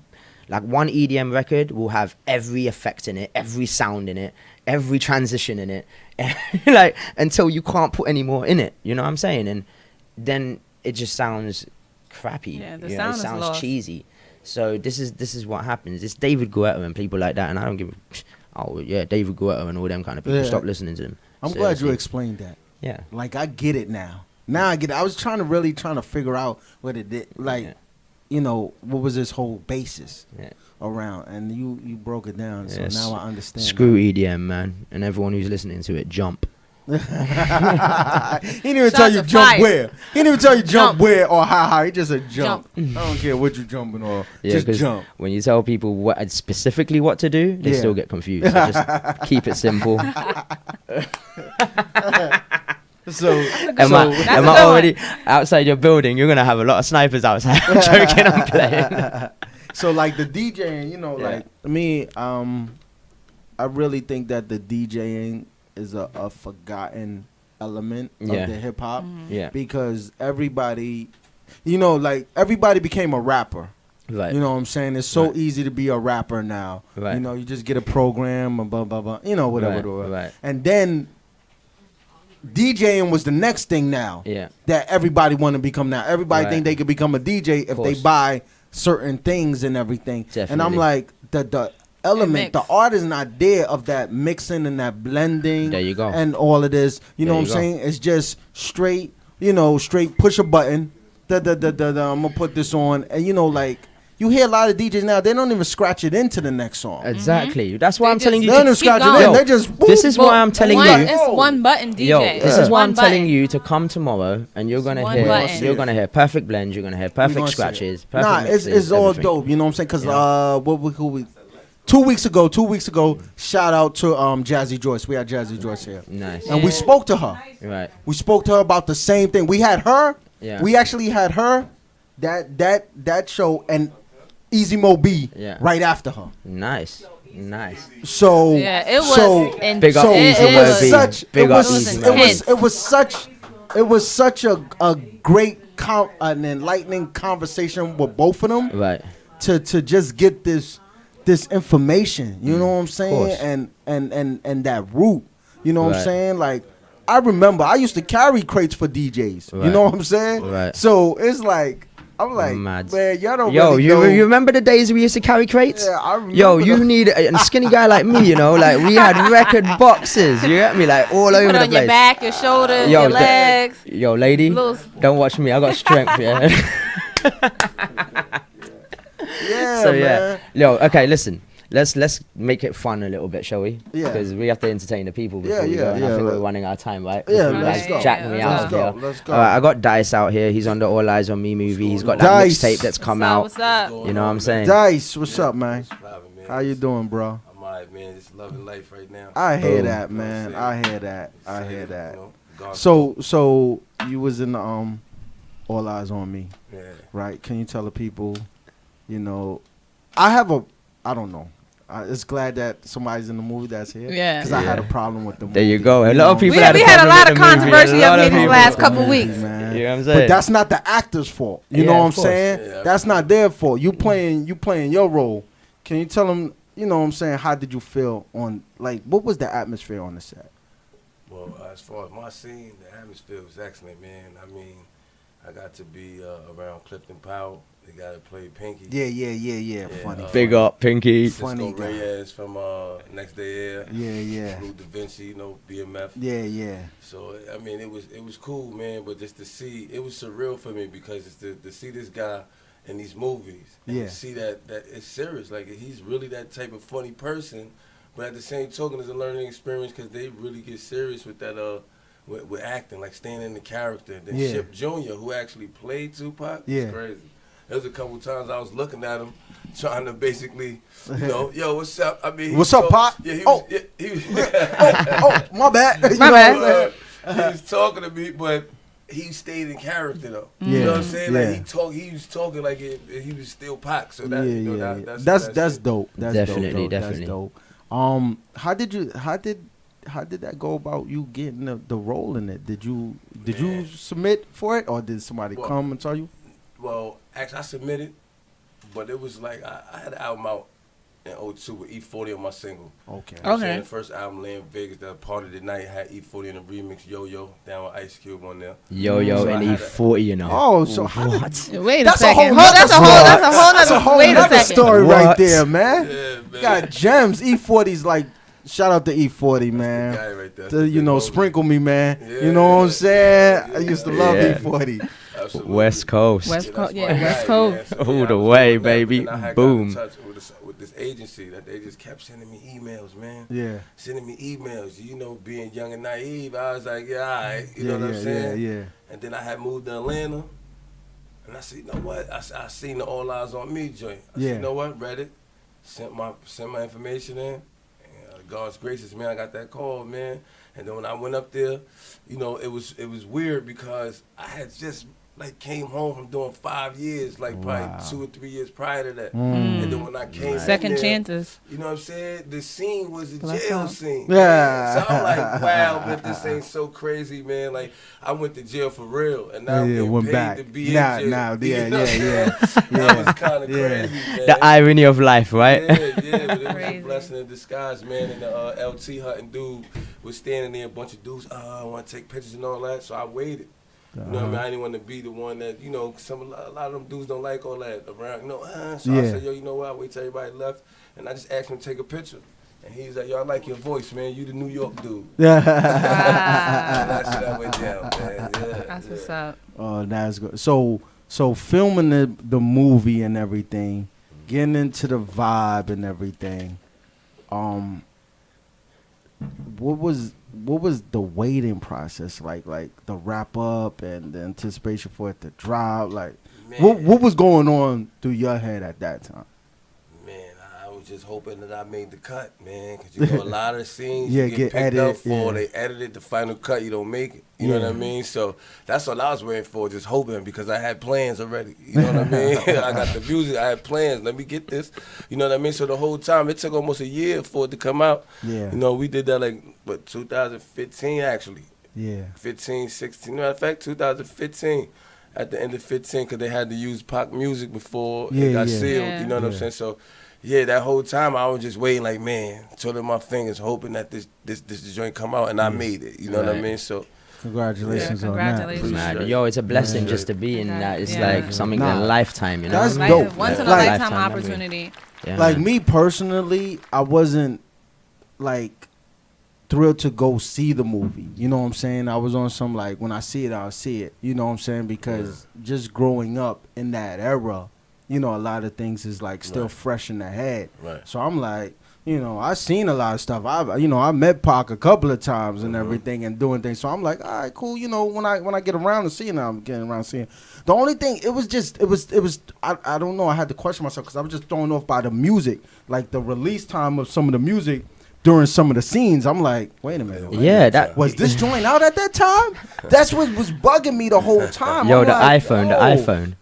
Like one EDM record will have every effect in it, every sound in it, every transition in it, like until you can't put any more in it. You know what I'm saying? And then it just sounds crappy. Yeah, the you know, sound it is sounds lost. cheesy. So this is what happens. It's David Guetta and people like that, and I don't give. Oh yeah, David Guetta and all them kind of people. Yeah. Stop listening to them. I'm glad you Seriously. explained that. Yeah. Like I get it now. Now I get it. I was trying to figure out what it did. Like, Yeah. you know, what was this whole basis Yeah. around? And you broke it down. So Yes. now I understand. Screw EDM, man, and everyone who's listening to it, jump. He didn't even Shots tell you of jump fire. where. He didn't even tell you jump Jump. where or how. He just said jump. Jump. I don't care what you're jumping or Yeah, just 'cause jump. when you tell people what specifically what to do, they Yeah. still get confused. So just keep it simple. So, Am That's I a good already outside your building? You're gonna have a lot of snipers outside. I'm joking. I'm playing. so like the DJing, you know, Yeah. like me, I really think that the DJing is a forgotten element Yeah. of the hip hop Yeah. because everybody, you know, like everybody became a rapper. Right. You know what I'm saying? It's so Right. easy to be a rapper now. Right. You know, you just get a program and blah blah blah. You know, whatever. Right, whatever. right. And then DJing was the next thing now. Yeah. That everybody want to become now. Everybody Right. think they could become a DJ if they Course. buy certain things and everything. And I'm Definitely. like the element, the mix. art is not there of that mixing and that blending. There you go. And all of this. You know There what I'm you go. saying? It's just straight, you know, straight push a button. I'm gonna put this on. And you know, like you hear a lot of DJs now, they don't even scratch it into the next song. Exactly. That's why They I'm telling just- you. They don't even To, scratch going. it in. Yo, They just this is why I'm telling one, you. It's one button DJ. Yo, this It's is why one I'm telling button. you to come tomorrow, and you're gonna one hear. button. You're gonna hear perfect blends. You're gonna hear We perfect gonna see scratches. it. Perfect Nah, mixes, it's all everything. dope. You know what I'm saying? Because Yeah. who we 2 weeks ago, shout out to Jazzy Joyce. We had Jazzy Joyce here, Nice. and we spoke to her. Right. We spoke to her about the same thing. We had her. Yeah. We actually had her. That show and Easy Mo B Yeah. right after her. Nice. Nice. So Yeah, it was. so, in- Big up so Easy it Mo was B. such. Big It up was. Easy It Mo was. B. It was such. It was such a great an enlightening conversation with both of them. Right. To just get this information, you know what I'm saying, course. and that root, you know what I'm Right. saying. Like I remember I used to carry crates for DJs, you Right. know what I'm saying. Right. So it's like I'm like, Mad. man, y'all don't Yo, really you know. you remember the days we used to carry crates? Yeah, I remember. Yo, you need a skinny guy like me, you know, like we had record boxes. You get me, like all over Put the on your place. back, your shoulders, Yo, your the- legs. Yo, lady, Little- don't watch me. I got strength, yeah. yeah, So man. yeah, yo, okay, listen. Let's make it fun a little bit, shall we? Yeah. Because we have to entertain the people before Yeah, we yeah, go. And I yeah, think let- we're running out of time, right? Yeah, Before you let's guys go. jack me out Let's of go. here. Let's go. All right, I got Dice out here. He's on the All Eyez On Me movie. He's got that Dice. mixtape that's come What's out. up? You know what I'm saying? Dice, what's up, man? Poppin', man. How you doing, bro? I'm alright, man. Just loving life right now. I hear Boom. that, man. I hear that. I Same, hear that. you know, God- So you was in the All Eyez On Me, yeah. right? Can you tell the people, you know, I don't know. It's glad that somebody's in the movie that's here. Yeah. Because I had a Yeah. problem with the movie. There you go. A lot know? of people We had had a problem lot with of the movie. controversy A lot up of here these people- last couple weeks. Man. You know what I'm saying? But that's not the actor's fault. You Yeah, know what I'm of course. saying? Yeah, That's not their fault. You playing your role. Can you tell them, you know what I'm saying, how did you feel on, like, what was the atmosphere on the set? Well, as far as my scene, the atmosphere was excellent, man. I mean, I got to be around Clifton Powell. They got to play Pinky. Yeah. Funny. Big up, Pinky. Cisco funny guy. Reyes from Next Day Air. Yeah. Lou Da Vinci, you know, BMF. Yeah. So I mean, it was cool, man. But just to see, it was surreal for me because it's to see this guy in these movies and Yeah. to see that it's serious. Like he's really that type of funny person. But at the same token, it's a learning experience because they really get serious with that with acting, like staying in the character. Then Yeah. Ship Jr., who actually played Tupac, Yeah. it's crazy. There was a couple times I was looking at him, trying to basically, you know, yo, what's up? I mean, he What's was up, Pop? Yeah, he Oh. was. Yeah, he was Oh, my bad. You My know bad. what I'm saying? he was talking to me, but he stayed in character though. Yeah. You know what I'm saying? Yeah. Like he was talking like he was still Pac. So that, you know, Yeah. that's That's dope. That's Definitely, dope. definitely. That's dope. How did that go about you getting the role in it? Did you Man. submit for it or did somebody Well, come and tell you? Well, actually, I submitted, but it was like I had an album out in 02 with E40 on my single. Okay. You know what I'm Okay. saying? The first album, Land Vegas, that part of the night had E40 in the remix, Yo Yo, down with Ice Cube on there. Yo So I and had E40, you know. Oh, so how did, what? Wait a That's a second. whole That's a whole. That's a whole that's a nother. whole Wait a nother second. story right What? there, man. Yeah, man. Got gems. E40's like, shout out to E40, The man. guy right there. To, you know, sprinkle me, man. Yeah, You know what I'm yeah, saying? I yeah, used to love yeah. E40. Absolutely. West Coast. West Coast, that's yeah, my West guy, Coast. man. So, All I the was way, doing that, baby. but then I had Boom. got in touch with this agency that they just kept sending me emails, man. Yeah. Sending me emails. You know, being young and naive, I was like, yeah, all right. You know Yeah, what I'm yeah, saying? yeah. And then I had moved to Atlanta. And I said, you know what? I seen the All Eyez On Me joint. I Yeah. said, you know what? Read it. Sent my information in. And, God's gracious, man, I got that call, man. And then when I went up there, you know, it was weird because I had just like came home from doing 5 years, like probably Wow. 2 or 3 years prior to that. Mm. And then when I came in Second there, chances. you know what I'm saying? The scene was a Bless jail up. scene. Yeah. So I'm like, wow, but this ain't so crazy, man. Like, I went to jail for real, and now I'm getting went paid back. to be Now, in jail. now, You yeah, know what I'm saying? That was kind of Yeah. crazy, man. The irony of life, right? Yeah, but it was Crazy. a blessing in disguise, man. And the LT Hutton dude was standing there, a bunch of dudes, I want to take pictures and all that, so I waited. You know what I mean? I didn't want to be the one that, you know, a lot of them dudes don't like all that around, you know. So I Yeah. said, yo, you know what? I wait till everybody left, and I just asked him to take a picture. And he's like, yo, I like your voice, man. You the New York dude. And Wow. that's how that went down, man. Yeah, That's what's yeah. up. Oh, that's good. So filming the movie and everything, getting into the vibe and everything. What was the waiting process like the wrap up and the anticipation for it to drop? Like, Man. what was going on through your head at that time? Man, I was just hoping that I made the cut, man. Because, you know, a lot of the scenes Yeah, you get get picked edited, up for, yeah. they edited the final cut, you don't make it. You know Yeah. what I mean? So that's what I was waiting for, just hoping, because I had plans already. You know what I mean? I got the music, I had plans. Let me get this. You know what I mean? So the whole time, it took almost a year for it to come out. Yeah. You know, we did that like, 2015 actually. Yeah. 15, 16. Matter of fact, 2015. At the end of 15, because they had to use Pac music before Yeah, it got yeah. sealed. Yeah. You know what I'm Yeah. saying? So, yeah, that whole time I was just waiting, like, man, twiddling my fingers, hoping that this joint come out, and I made it. You know what I Right. mean? So, Congratulations Yeah, on congratulations. that. Appreciate Man, it. yo, it's a blessing Yeah. just to be in that. It's Yeah. like something Nah. in a lifetime, you know? That's Like, dope. once in a Like- lifetime memory. opportunity. Yeah, Like man. me personally, I wasn't like thrilled to go see the movie. You know what I'm saying? I was on some like, when I see it, I'll see it. You know what I'm saying? Because just growing up in that era, you know, a lot of things is like still Right. fresh in the head. right. So I'm like, you know, I seen a lot of stuff. I met Pac a couple of times and everything and doing things. So I'm like, all right, cool. You know, when I get around to seeing it, I'm getting around to seeing it. The only thing, it was. I don't know. I had to question myself because I was just thrown off by the music, like the release time of some of the music during some of the scenes. I'm like, wait a minute. Yeah, that Was this joint out at that time? That's what was bugging me the whole time. Yo, I'm the like, iPhone, the yo. iPhone.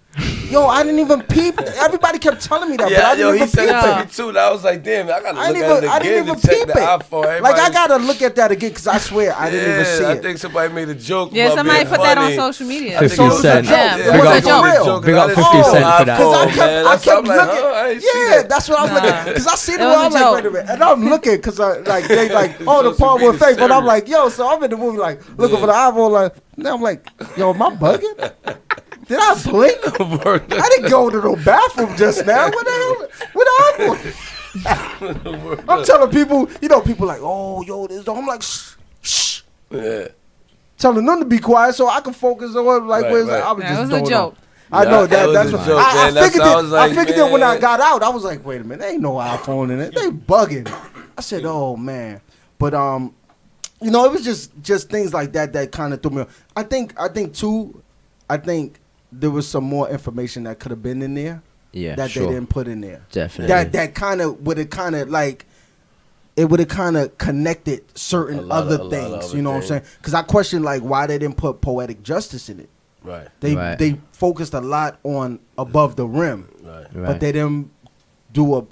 Yo, I didn't even peep. Everybody kept telling me that, but Yeah, I yo, didn't he even said peep it to it. me too, and I was like, damn, I gotta I look didn't at it even, I didn't again even to check peep the it. iPhone. Like, I Everybody- gotta look at that again because I swear I didn't even see I it. think somebody made a joke. Yeah, about somebody being put that on funny. social media. I think 50 it was a Cent. joke. Yeah, it it was was a a joke. joke. Big up I didn't 50 see it Cent on for that. Because iPhone, man. I That's kept why I'm like, looking. huh, I ain't see Yeah, that. that's what I was Nah. looking. Because I seen it It where was I'm a like, joke. wait a minute. And I'm looking because like, they like, oh, the Social part with media Faith. But I'm serious. like, yo, so I'm in the movie like, looking for the iPhone. Like, now I'm like, yo, am I bugging? Did I blink? I didn't go to the bathroom just now. What the hell? What the iPhone? I'm telling people, you know, people like, oh, yo, this. I'm like, shh, shh. Yeah. Telling them to be quiet so I can focus on like Right, where's right. I was Yeah, just it was a throwing joke. up. I Yeah, know it that. was That's a what joke, I man. That's figured. how I was I like, figured it when I man. got out. I was like, wait a minute, there ain't no iPhone in it. They bugging. I said, oh man, but you know, it was just things like that kind of threw me off. I think too. I think there was some more information that could have been in there Yeah, that sure. they didn't put in there. Definitely. That kind of would have kind of like. It would have kind of connected certain A lot other of things, other you know what I'm things. saying? Because I question like why they didn't put poetic justice in it. Right. Right. They focused a lot on above the rim, Right. but they didn't do a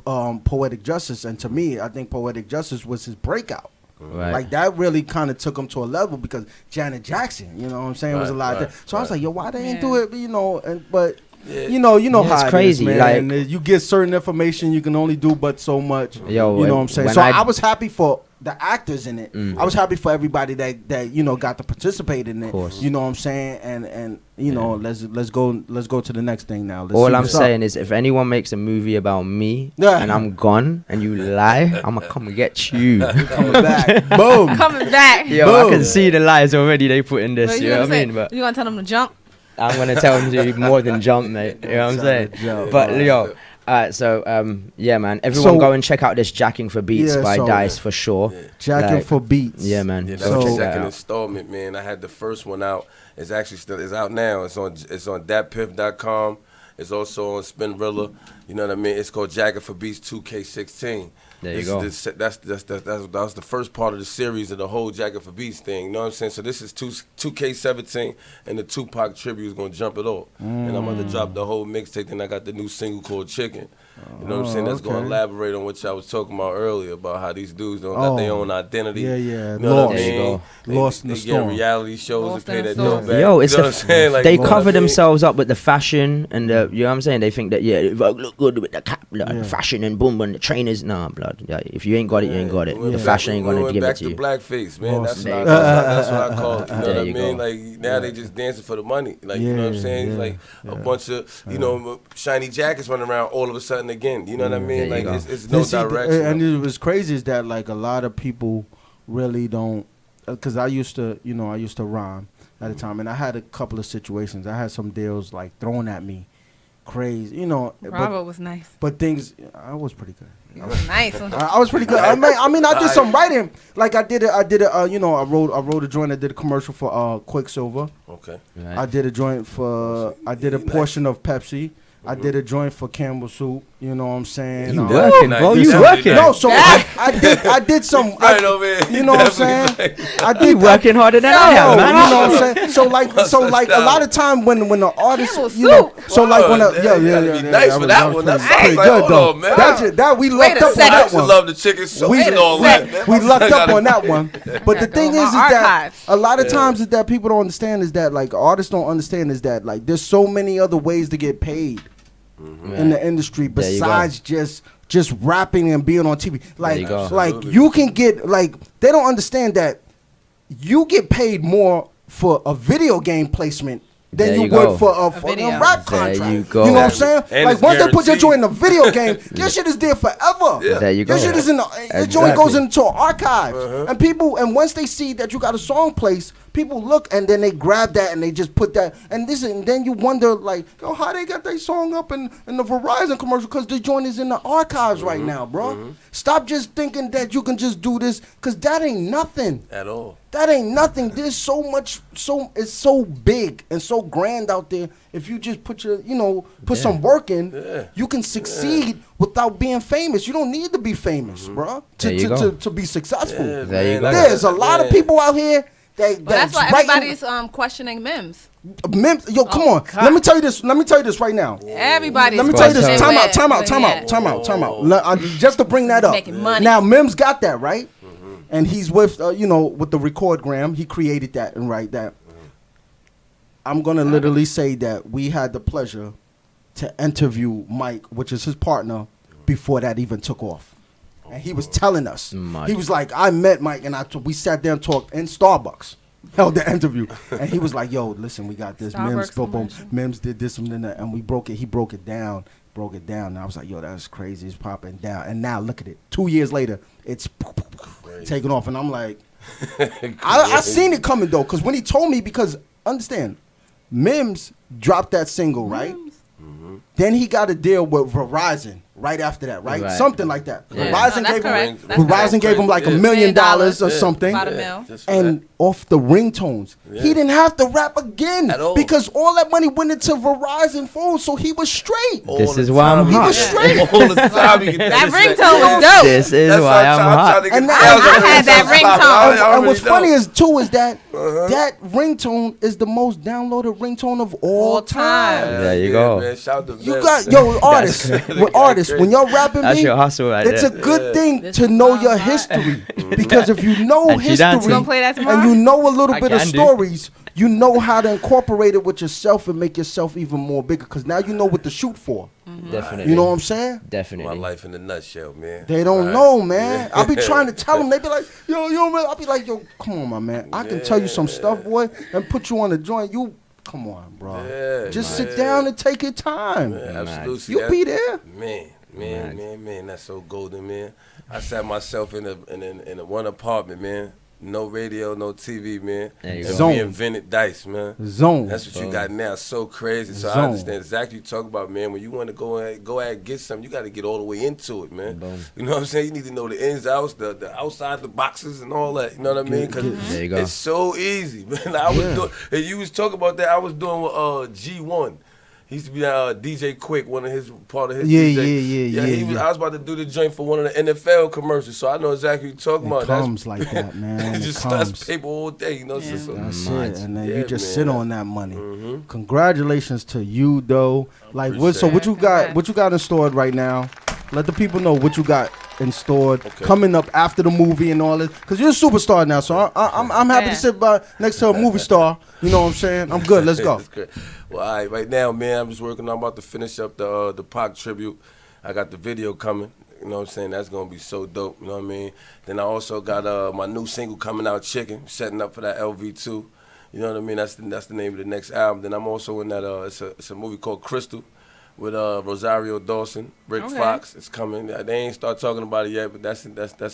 poetic justice. And to me, I think poetic justice was his breakout. Right. Like that really kind of took him to a level because Janet Jackson, you know what I'm saying, was a Right, lot. right, So I was right. like, yo, why they didn't Yeah. do it? You know, but you know Yeah, how it's it crazy, is, man. like- And you get certain information, you can only do but so much. Yo, you know what I'm saying? when So I- I was happy for the actors in it. Mm. I was happy for everybody that you know got to participate in it. Course. You know what I'm saying? And you know, let's go to the next thing now. Let's All see I'm what's up. saying is, if anyone makes a movie about me Yeah. and I'm gone and you lie, I'ma come and get you. Coming back, boom. Coming back. Yo, I can see the lies already they put in this. Well, You know what I mean? But you gonna tell them to jump? I'm gonna tell them to do more than jump, mate. You know what I'm saying? But yo, so yeah, man. Everyone So- go and check out this Jacking for Beats Yeah, by so- Dice for sure. Jacking Like, for beats. Yeah, man. Yeah, Go that's So- the check that second out. installment, man. I had the first one out. It's actually it's out now. It's on datpiff.com. It's also on Spinrella. You know what I mean? It's called Jacking for Beats 2K16. There you go. That was the first part of the series of the whole Jacket for Beats thing. You know what I'm saying? So this is 2K17, and the Tupac tribute is gonna jump it off. And I'm about to drop the whole mixtape. Then I got the new single called Chicken. You know what I'm saying? That's gonna okay. elaborate on what y'all was talking about earlier about how these dudes don't got their Oh. own identity. Yeah, yeah. You know what I Lost. There you mean? go. Lost in the They storm. get reality shows Lost and in pay the that dough storm. back. Yo, it's you know the what I'm saying? Like, they you know what cover I mean? themselves up with the fashion and the, you know what I'm saying? They think that, yeah, if I look good with the cap, like, Yeah. fashion and boom, and the trainers, nah, blood. Yeah, if you ain't got it, you ain't got it. We went The back- fashion ain't we gonna went give back it to you. to blackface, man. That's There what, you I, go. that's what I call it. You know There what I you mean? go. Like now they just dancing for the money. Like you know what I'm saying? It's like a bunch of shiny jackets running around all of a sudden again. You know what I There mean? you Like go. it's no See, direction. and it was crazy is that like a lot of people really don't, because I used to rhyme at the time, and I had a couple of situations. I had some deals like thrown at me, crazy, you know. Bravo was nice. But things, I was pretty good. It was nice. I was pretty good. I mean, I did some writing. Like I did it. You know, I wrote a joint. I did a commercial for Quicksilver. Okay. Right. I did a joint for. I did a portion of Pepsi. I did a joint for Campbell Soup. You know what I'm saying? You Um, working, bro? Nice. You working? No, so I did some. Right over here. You know what I'm saying? I You did working harder than I am, you man. know what I'm saying? So like a lot of time when the artist, Campbell you know, Soup. so like when Whoa, yeah, you gotta be nice for that one. That's pretty like, good hold though. on, man. That we Wait lucked a up on second. I that used to one. love the chicken soup We- and all that. man. We lucked up Gotta- on that one. But the Gotta thing go is in my that archives. a lot of times is that people don't understand is that like artists don't understand is that like there's so many other ways to get paid in the industry There you go. besides just rapping and being on TV. Like you go. like Absolutely. you can get like they don't understand that you get paid more for a video game placement than There you you go. would for a video. rap There contract. you go. know what I'm saying? And like it's once they put your guaranteed. joint in a video game, your shit is there forever. Yeah. There you go. Your shit is in the, your joint Exactly. goes into an archive, and once they see that you got a song placed, people look and then they grab that and they just put that and then you wonder like, yo, how they got their song up in the Verizon commercial because the joint is in the archives right now, bro. Stop just thinking that you can just do this because that ain't nothing. At all. That ain't nothing. There's so much, it's so big and so grand out there. If you just put some work in, Yeah. you can succeed without being famous. You don't need to be famous, bro, There you go. to be successful. Yeah, There you man, go. I There's a got- lot of man. people out here But that's why writing- everybody's questioning Mims. Mims, yo, come on. God. Let me tell you this right now. Everybody's Let me tell you this. questioning Time out. Yeah. Just to bring that up. Making money. Now Mims got that right, and he's with with the Recordgram. He created that and right that. I'm gonna literally say that we had the pleasure to interview Mike, which is his partner, before that even took off, and he was telling us. Mad. He was like, I met Mike, and we sat there and talked in Starbucks. Held the interview, and he was like, "Yo, listen, we got this. Mims, Starbucks boom, boom. commercial. Mims did this and that, and we broke it. He broke it down, And I was like, "Yo, that's crazy. It's popping down." And now look at it. 2 years later, it's taking off, and I'm like, I seen it coming though, because when he told me, because understand, Mims dropped that single, right? Then he got a deal with Verizon right after that, right? Right. Something like that. Yeah. Verizon No, that's gave correct. him That's Verizon correct. gave him like Yeah. $1 million or $1 something. About a mil. Just for And off the ringtones, Yeah. he didn't have to rap again At all. because all that money went into Verizon phones, so he was straight. all This the is why I'm time. He hot. was straight. All the time you get That this ringtone was dope. This is That's why what I'm hot. trying to get And the I thousand had that stop. ringtone. I And already what's know. funny is too is that that ringtone is the most downloaded ringtone of all time. There you go. Man, shout out to You Mims. got artists. With artists, when you're rapping That's me, your hustle right it's there. a good thing This to is know my your vibe. history. Because if you know And she history dancing. You gonna play that tomorrow? and you know a little I bit of can do. stories, you know how to incorporate it with yourself and make yourself even more bigger. Because now you know what to shoot for. Definitely. You know what I'm saying? My Definitely. life in a nutshell, man. They don't Right. know, man. Yeah. I be trying to tell them. They be like, yo, I'll be like, yo, come on, my man. I can tell you some stuff, boy, and put you on the joint. You, come on, bro. Yeah, Just man. sit down and take your time. Yeah, absolutely. You'll be there. Man, that's so golden, man. I sat myself in a one apartment, man. No radio, no TV, man. There you And go. we invented dice, man. Zone. That's what you got now. So crazy. So I Zone. understand exactly what you talk about, man. When you want to go ahead and get something, you got to get all the way into it, man. Boom. You know what I'm saying? You need to know the ins, outs, the outside the boxes and all that. You know what I mean? Because There you go. it's so easy, man. I was doing. And you was talking about that. I was doing with G1. He used to be DJ Quick, part of his Yeah, DJ. yeah. I was about to do the joint for one of the NFL commercials, so I know exactly what you're talking It about. comes like that, man. It just comes. that's paper all day, you know. Yeah. So, That's Mad. it, and then Yeah, you just man. sit on that money. Mhm. Congratulations to you, though. Like, what? So appreciate what you got? Congrats. What you got in stored right now? Let the people know what you got in stored Okay. coming up after the movie and all this. Cause you're a superstar now, so I'm happy Yeah. to sit by next to a movie star. You know what I'm saying? I'm good. Let's go. That's great. Well, all right now, man, I'm just working. I'm about to finish up the Pac tribute. I got the video coming. You know what I'm saying? That's gonna be so dope. You know what I mean? Then I also got my new single coming out, Chicken, setting up for that LV2. You know what I mean? That's the name of the next album. Then I'm also in that it's a movie called Crystal with Rosario Dawson, Rick Okay. Fox. It's coming. They ain't start talking about it yet, but that's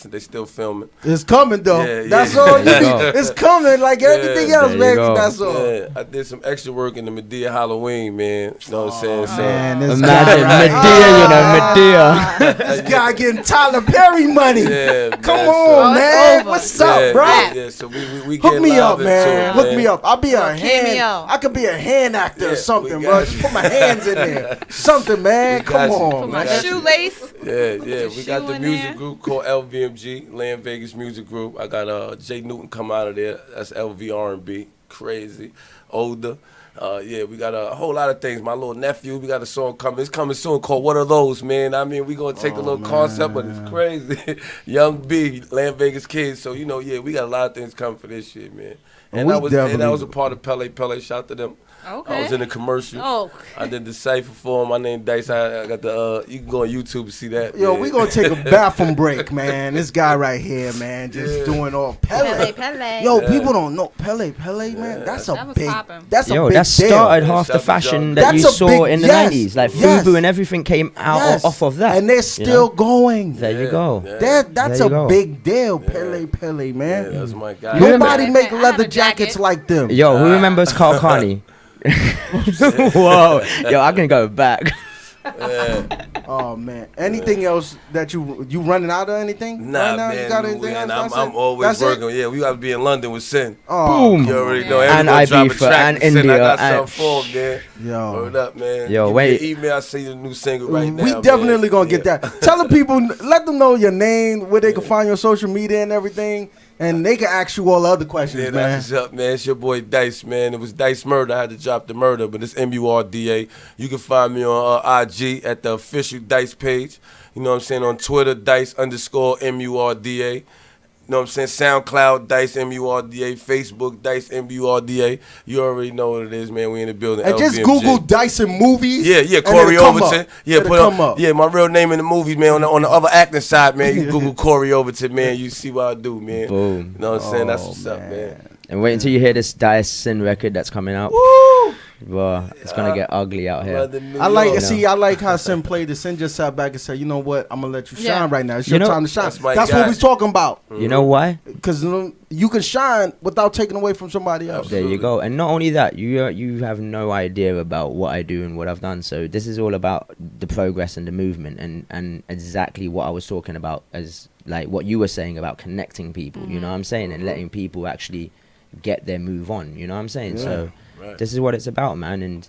they still filming. It's coming though. Yeah, That's yeah. all. There you go. It's coming like everything else, There you baby. go. That's all. Yeah, I did some extra work in the Medea Halloween, man. You know what I'm saying? So, Man, this Imagine guy, Medea, this guy getting Tyler Perry money. yeah, Come man, on, Oh, it's man. over. What's So, up, bro? Yeah, so we Hook getting me live up, into man. it, Hook me up. I'll be a hand. cameo. I could be a hand actor or Yeah, something, we bro. got Just you. put my hands in there. Something, man. We got Come you. on, Put my man. shoelace. Yeah. We got shoe the in music there. group called LVMG, Land Vegas Music Group. I got Jay Newton come out of there. That's LV R&B. Crazy. Older. Yeah, we got a whole lot of things. My little nephew, we got a song coming. It's coming soon called What Are Those, man? I mean, we going to take the little concept, but it's crazy. Young B, Land Vegas Kids. So, yeah, we got a lot of things coming for this shit, man. And We that was definitely- a part of Pele. Shout to them. Okay. I was in the commercial. Oh. I did the cipher for him. My name Dice. I got the. You can go on YouTube and see that. Yo, man. we gonna take a bathroom break, man. This guy right here, man, just doing all Pele. Pele. Yo, people don't know Pele, man. That's a That was big. poppin'. That's a Yo, big that deal. started Yeah, half the shout to fashion John. that That's you a saw big- in the yes, 90s. Like yes. FUBU and everything came out Yes. off of that. and they're you still know? going. There you go. Yeah. That's There you a go. big deal, Yeah. Pele, Yeah, man. that's my guy. Nobody I make have leather a jacket. jackets like them. Yo, who remembers Carl Carney? Whoa. Yo, I can go back. Yeah. Oh man. Anything else that you running out of anything? Nah, right now? man. You got anything man, else? I'm always That's it? working. Yeah, we got to be in London with Sin. Oh, Boom. You already Yeah. know. And Everybody drop a Ibiza, track and Sin. I India, got and- something for him, man. Yo. Word up, man. Yo, Give me wait. an email. I see the new single right now. We man. definitely gonna get Yeah. that. Tell the people, let them know your name, where they can find your social media and everything, and they can ask you all the other questions, Yeah, man. that's what's up, man. It's your boy Dice, man. It was Dice Murder. I had to drop the murder, but it's MURDA. You can find me on IG at the official Dice page. You know what I'm saying? On Twitter, Dice_MURDA. You know what I'm saying? SoundCloud, Dice MURDA. Facebook, Dice MURDA. You already know what it is, man. We in the building. And just LVMG. Google Dyson movies. Yeah, and Corey it'll come Overton. up. Yeah, It'll put come up. up. Yeah, my real name in the movies, man. On the other acting side, man, you Google Corey Overton, man. You see what I do, man. Boom. You know what I'm saying? That's Oh, what's up, man. And wait until you hear this Dyson record that's coming out. Woo! Well, it's going to get ugly out here. London, New I like York. see. I like how Sin played it. Sin just sat back and said, "You know what? I'm gonna let you shine Yeah. right now. It's You your know- time to shine." That's my That's guy. what we're talking about. You know why? Because you can shine without taking away from somebody else. There you go. And not only that, you have no idea about what I do and what I've done. So this is all about the progress and the movement and exactly what I was talking about as like what you were saying about connecting people. You know what I'm saying? And letting people actually get their move on. You know what I'm saying? Yeah. So Right. this is what it's about, man. And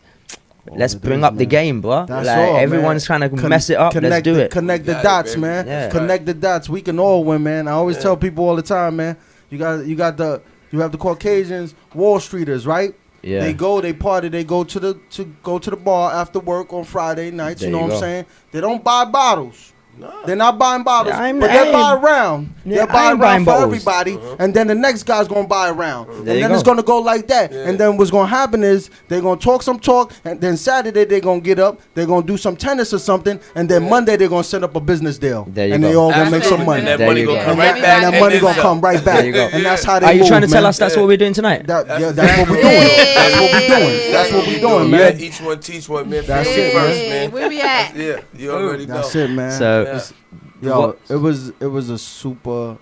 All let's it bring is, up the man. game, bro. That's Like all, everyone's man. trying to mess it up. Let's do it. Connect the Got it, dots, baby. man. Yeah. Connect the dots. We can all win, man. I always Yeah. tell people all the time, man. You have the Caucasians, Wall Streeters, right? Yeah. They go, they party, they go to the bar after work on Friday nights. There You know you what I'm go. saying? They don't buy bottles. Nah. They're not buying bottles, Yeah, but they buy a round. Yeah, They buy I a ain't round buying for bottles. everybody, and then the next guy's gonna buy a round, and There you then it's go. gonna go like that. Yeah. And then what's gonna happen is they're gonna talk some talk, and then Saturday they're gonna get up, they're gonna do some tennis or something, and then Monday they're gonna set up a business deal, There you and go. they all gonna make some Absolutely. money. And that There money you gonna go. come And right then back. And that and money then gonna some. come right back, There you go. and that's how they Are you move, trying to tell man. us that's what we're doing tonight? That's what we're doing. That's what we're doing. That's what we're doing, Yeah, man. each one teach one, man. That's Feel it, first, Hey, man. where we at? Yeah, you already know. That's it, man. So, Yeah. Yo, What- it was a super.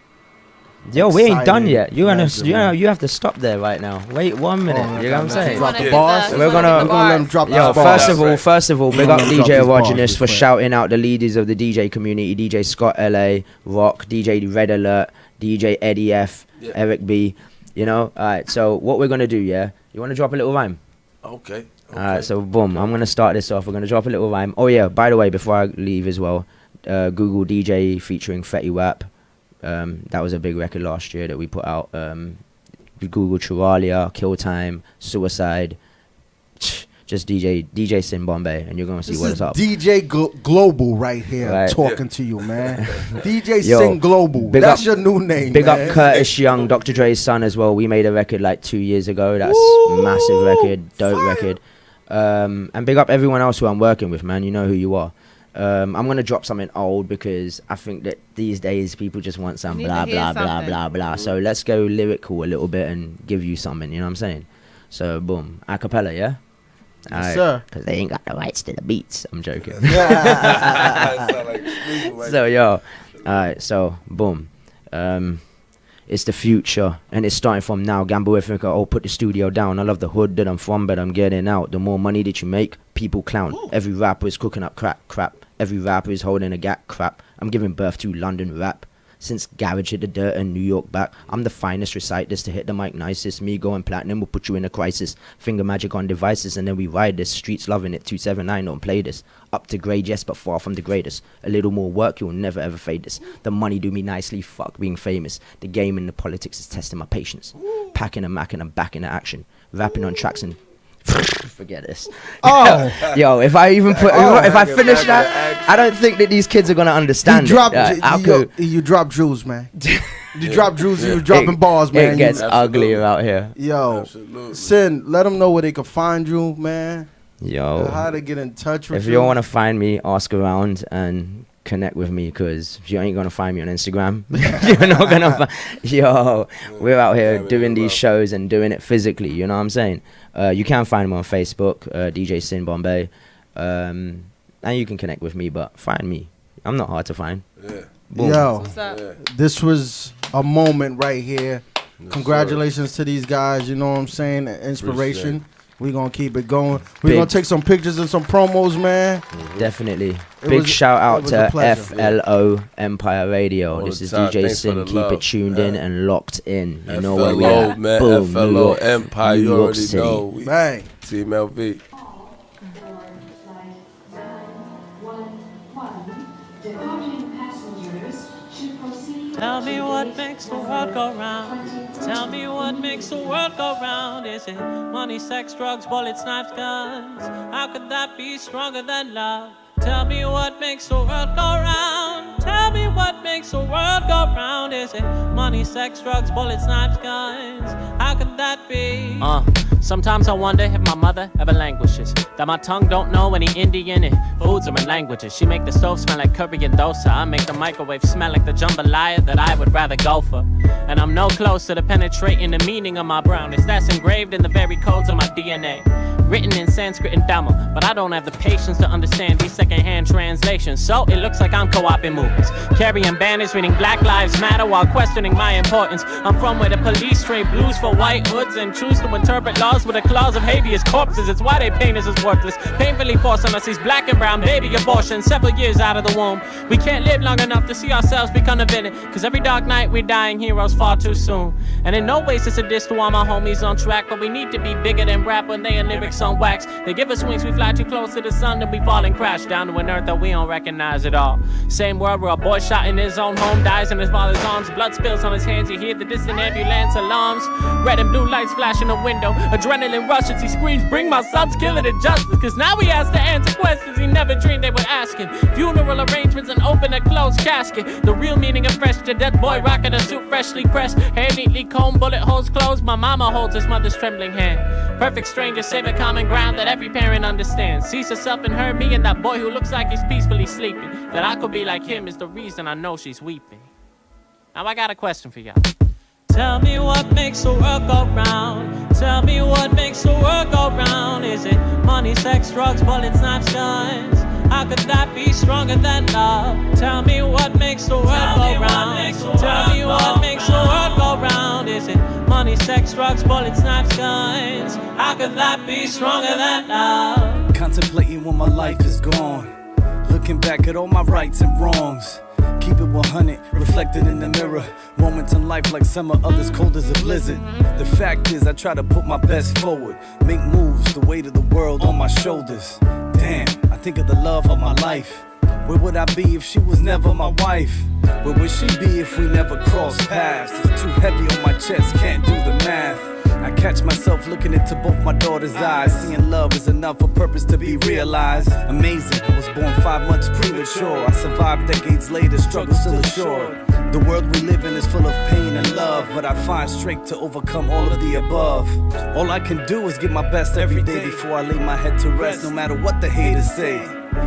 yo, we ain't done exciting yet. pleasure, man. You have to stop there right now. Wait 1 minute. Oh, you know what I'm God, saying? drop the Wanna bars. keep the- We're gonna- wanna We're keep the gonna let him bars. drop Yo, these bars. first of all, big We're up gonna DJ drop these bars Erogenous this for way. shouting out the leaders of the DJ community: DJ Scott LA, Rock, DJ Red Alert, DJ Eddie F, Yeah. Eric B. You know, all right. So what we're gonna do? Yeah, you want to drop a little rhyme? Okay. All right. So boom, I'm gonna start this off. We're gonna drop a little rhyme. Oh yeah, by the way, before I leave as well, Google DJ featuring Fetty Wap. That was a big record last year that we put out. Google Chiralia, Kill Time, Suicide. Just DJ Sin Bombay, and you're gonna see This what is it's up. DJ Global right here Right. talking to you, man. DJ Yo, Sing Global. big That's up- your new name, Big man. up Curtis Young, Dr. Dre's son as well. We made a record like 2 years ago. That's Woo! massive record, dope Fire. record. And big up everyone else who I'm working with, man. You know who you are. I'm gonna drop something old because I think that these days people just want some You need blah to hear blah blah something. blah blah. So let's go lyrical a little bit and give you something. You know what I'm saying? So boom, acapella, yeah. Yes, sir. Because they ain't got the rights to the beats. I'm joking. Sound like Sneaky right So yo, alright, so boom. It's the future and it's starting from now. Gamble Africa, oh put the studio down. I love the hood that I'm from, but I'm getting out. The more money that you make, people clown. Every rapper is cooking up crap. Every rapper is holding a gap, crap. I'm giving birth to London rap. Since garage hit the dirt and New York back, I'm the finest recite this to hit the mic nicest. Me going platinum will put you in a crisis. Finger magic on devices and then we ride this. Streets loving it, 279 don't play this. Up to grade, yes, but far from the greatest. A little more work, you'll never ever fade this. The money do me nicely, fuck being famous. The game and the politics is testing my patience. Packing a Mac and I'm back in the action. Rapping on tracks and forget this. Oh, Yo, if I even put, Oh. if I finish that, I don't think that these kids are gonna understand you dropped, it. I'll go- you dropped jewels, man. You dropped jewels. You was It- dropping bars, man. It gets Absolutely. uglier out here. Yo, Absolutely. Sin, let them know where they can find you, man. Yo, How to get in touch with if you. you want to find me, ask around and connect with me, because you ain't gonna find me on Instagram. You're not gonna find. Yo, we're out here Yeah, doing man, these bro. shows and doing it physically. You know what I'm saying? You can find me on Facebook, DJ Sin Bombay, and you can connect with me. But find me. I'm not hard to find. Yeah. Boom. Yo, What's up? Yeah. this was a moment right here. Yes, Congratulations to these guys. You know what I'm saying? Inspiration. We gonna keep it going. We Big. gonna take some pictures and some promos, man. Definitely. It Big was- shout it out was a to pleasure. FLO Empire Radio. All This the is time. DJ Thanks for Sin. the Keep love. it tuned in and locked in. You know where we FLO, at. man. Boom, New FLO York, Empire, New you York already City. know. We- Bang. Team LV. Tell me what makes the world go round. Tell me what makes the world go round. Is it money, sex, drugs, bullets, knives, guns? How could that be stronger than love? Tell me what makes the world go round. Tell me what makes the world go round. Is it money, sex, drugs, bullets, knives, guns? How could that be? Sometimes I wonder if my mother ever languishes, that my tongue don't know any Indian and foods or in languages. She make the stove smell like curry and dosa. I make the microwave smell like the jambalaya that I would rather go for. And I'm no closer to penetrating the meaning of my brownness that's engraved in the very codes of my DNA. Written in Sanskrit and Tamil, but I don't have the patience to understand these secondhand translations. So it looks like I'm co-oping movies, carrying banners reading Black Lives Matter while questioning my importance. I'm from where the police trade blues for white hoods and choose to interpret laws with the claws of habeas corpses. It's why they paint us as worthless, painfully forcing us these black and brown baby abortions several years out of the womb. We can't live long enough to see ourselves become a villain, cause every dark night we're dying heroes far too soon. And in no ways it's a diss to all my homies on track, but we need to be bigger than rap when they are lyrics brakes on wax. They give us wings, we fly too close to the sun, then we fall and crash down to an earth that we don't recognize at all. Same world where a boy shot in his own home dies in his father's arms. Blood spills on his hands, you hear the distant ambulance alarms. Red and blue lights flash in the window. Adrenaline rushes, he screams, bring my son's killer to justice. Cause now he has to answer questions he never dreamed they would ask him. Funeral arrangements and open a closed casket. The real meaning of fresh, the dead boy rocking a suit freshly pressed. Hair neatly combed, bullet holes closed. My mama holds his mother's trembling hand. Perfect strangers save a common ground that every parent understands. Sees herself in her, me and that boy who looks like he's peacefully sleeping. That I could be like him is the reason I know she's weeping. Now I got a question for y'all. Tell me what makes the world go round. Tell me what makes the world go round. Is it money, sex, drugs, bullets, knives, guns? How could that be stronger than love? Tell me what makes the world go round. Tell me what makes the world go round. Is it money, sex, drugs, bullets, knives, guns? How could that be stronger than love? Contemplating when my life is gone. Looking back at all my rights and wrongs. Keep it 100, reflected in the mirror. Moments in life like summer, others cold as a blizzard. The fact is I try to put my best forward. Make moves, the weight of the world on my shoulders. Damn, I think of the love of my life. Where would I be if she was never my wife? Where would she be if we never crossed paths? It's too heavy on my chest, can't do the math. I catch myself looking into both my daughter's eyes. Seeing love is enough for purpose to be realized. Amazing, I was born 5 months premature. I survived decades later, struggle still assured. The world we live in is full of pain and love, but I find strength to overcome all of the above. All I can do is give my best every day before I lay my head to rest, no matter what the haters say.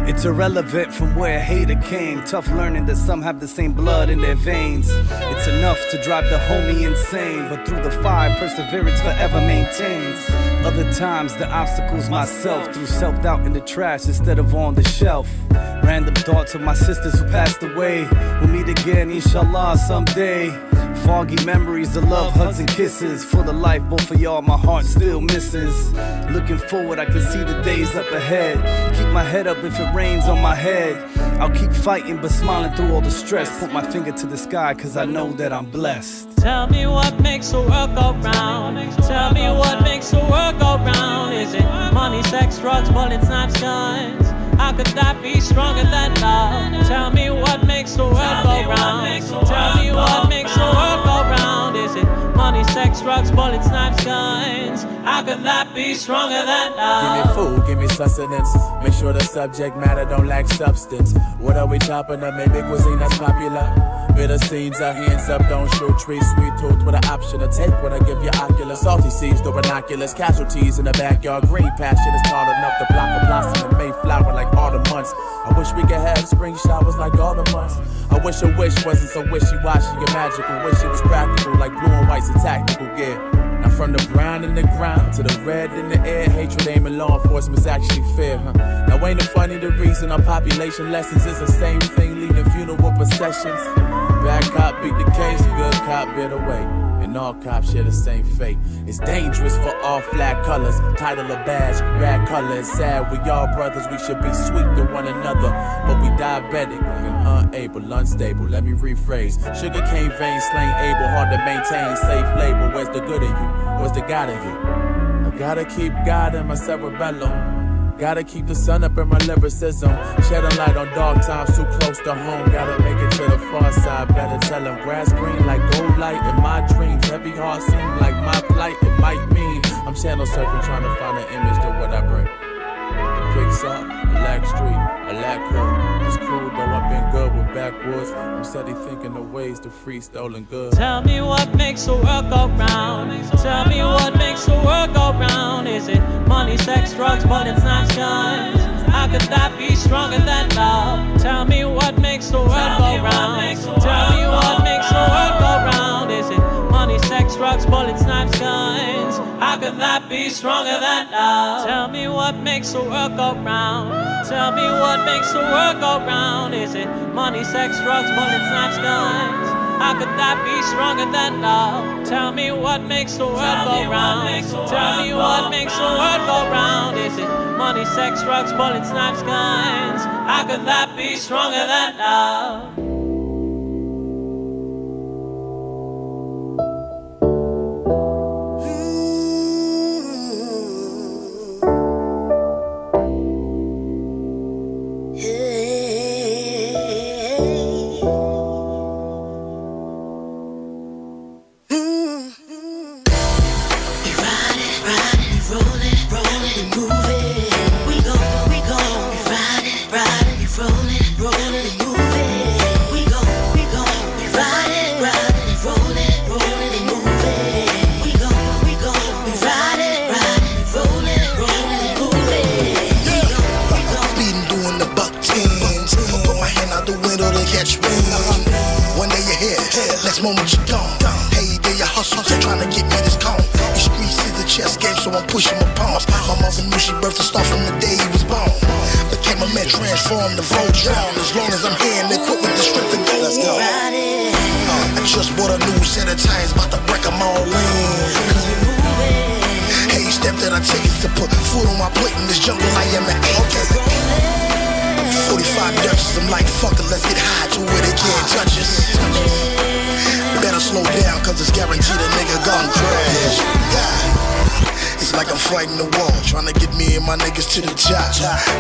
It's irrelevant from where a hater came. Tough learning that some have the same blood in their veins. It's enough to drive the homie insane, but through the fire, perseverance forever maintains. Other times, the obstacles myself, threw self-doubt in the trash instead of on the shelf. Random thoughts of my sisters who passed away. We'll meet again, inshallah, someday. Foggy memories of love, hugs and kisses. Full of life, both of y'all, my heart still misses. Looking forward, I can see the days up ahead. Keep my head up if it rains on my head. I'll keep fighting but smiling through all the stress. Put my finger to the sky cause I know that I'm blessed. Tell me what makes the world go round. Tell me what makes the world go round. Is it money, sex, drugs, bullets, knives, guns? How could that be stronger than love? Tell me what makes the world go round. Tell me what makes the world go round. Is it money, sex, drugs, bullets, knives, guns? How could that be stronger than love? Give me food, give me sustenance. Make sure the subject matter don't lack substance. What are we chopping up? Maybe cuisine that's popular. Bitter scenes, our hands up, don't shoot trees. Sweet tooth with an option to take when I give you ocular. Salty seeds, the binoculars. Casualties in the backyard. Green pasture is tall enough to block a blossom and Mayflower like autumn months. I wish we could have spring showers like autumn months. I wish a wish wasn't so wishy-washy and magical. Wish it was practical like blue and white's a tactical gear. Now from the brown in the ground to the red in the air, hatred aiming law enforcement's actually fair, huh? Now ain't it funny the reason our population lessons is the same thing leading funeral processions? Bad cop beat the case, good cop bit away. And all cops share the same fate. It's dangerous for all flat colors. Title a badge, bad color. It's sad, we all brothers, we should be sweet to one another. But we diabetic and unable, unstable. Let me rephrase. Sugar cane veins, slain able, hard to maintain. Safe label, where's the good in you? Where's the God in you? I gotta keep God in my cerebellum. Gotta keep the sun up in my lyricism. Shedding light on dark times too close to home. Gotta make it to the far side. Better tell them grass green like gold light in my dreams. Heavy heart seem like my plight. It might mean I'm channel surfing trying to find an image to what I bring. It picks up, I lack street, I lack hood. It's cool though I've been good with backwoods. I'm steady thinking of ways to free stolen goods. Tell me what makes the world go round. Tell me what makes the world go round. Is it money, sex, drugs, bullets, knives, guns? How could that be stronger than love? Tell me what makes the world go round. Tell me what makes the world go round. Is it money, sex, drugs, bullets, knives, guns? How could that be stronger than love? Tell me what makes the world go round. Tell me what makes the world go round. Is it money, sex, drugs, bullets, knives, guns? How could that be stronger than love? Tell me what makes the world go round. Tell me what makes the world go round. Is it money, sex, drugs, bullets, knives, guns? How could that be stronger than love? this moment you're gone. Hey, there your hustle, trying to get me this cone. These streets is a chess game, so I'm pushing my palms. My mother knew she birthed the star from the day he was born. Became a man, transformed the Voltron. As long as I'm here, and equipped with the strength to go. Let's go. I just bought a new set of tires, about to break them all in. Hey, step that I take is to put food on my plate in this jungle. I am an anchor. 45 Dutchess, I'm like, fuck it, let's get high to where they can't touch us. Better slow down, cause it's guaranteed a nigga gon' crash. It's like I'm fighting the wall, trying to get me and my niggas to the top.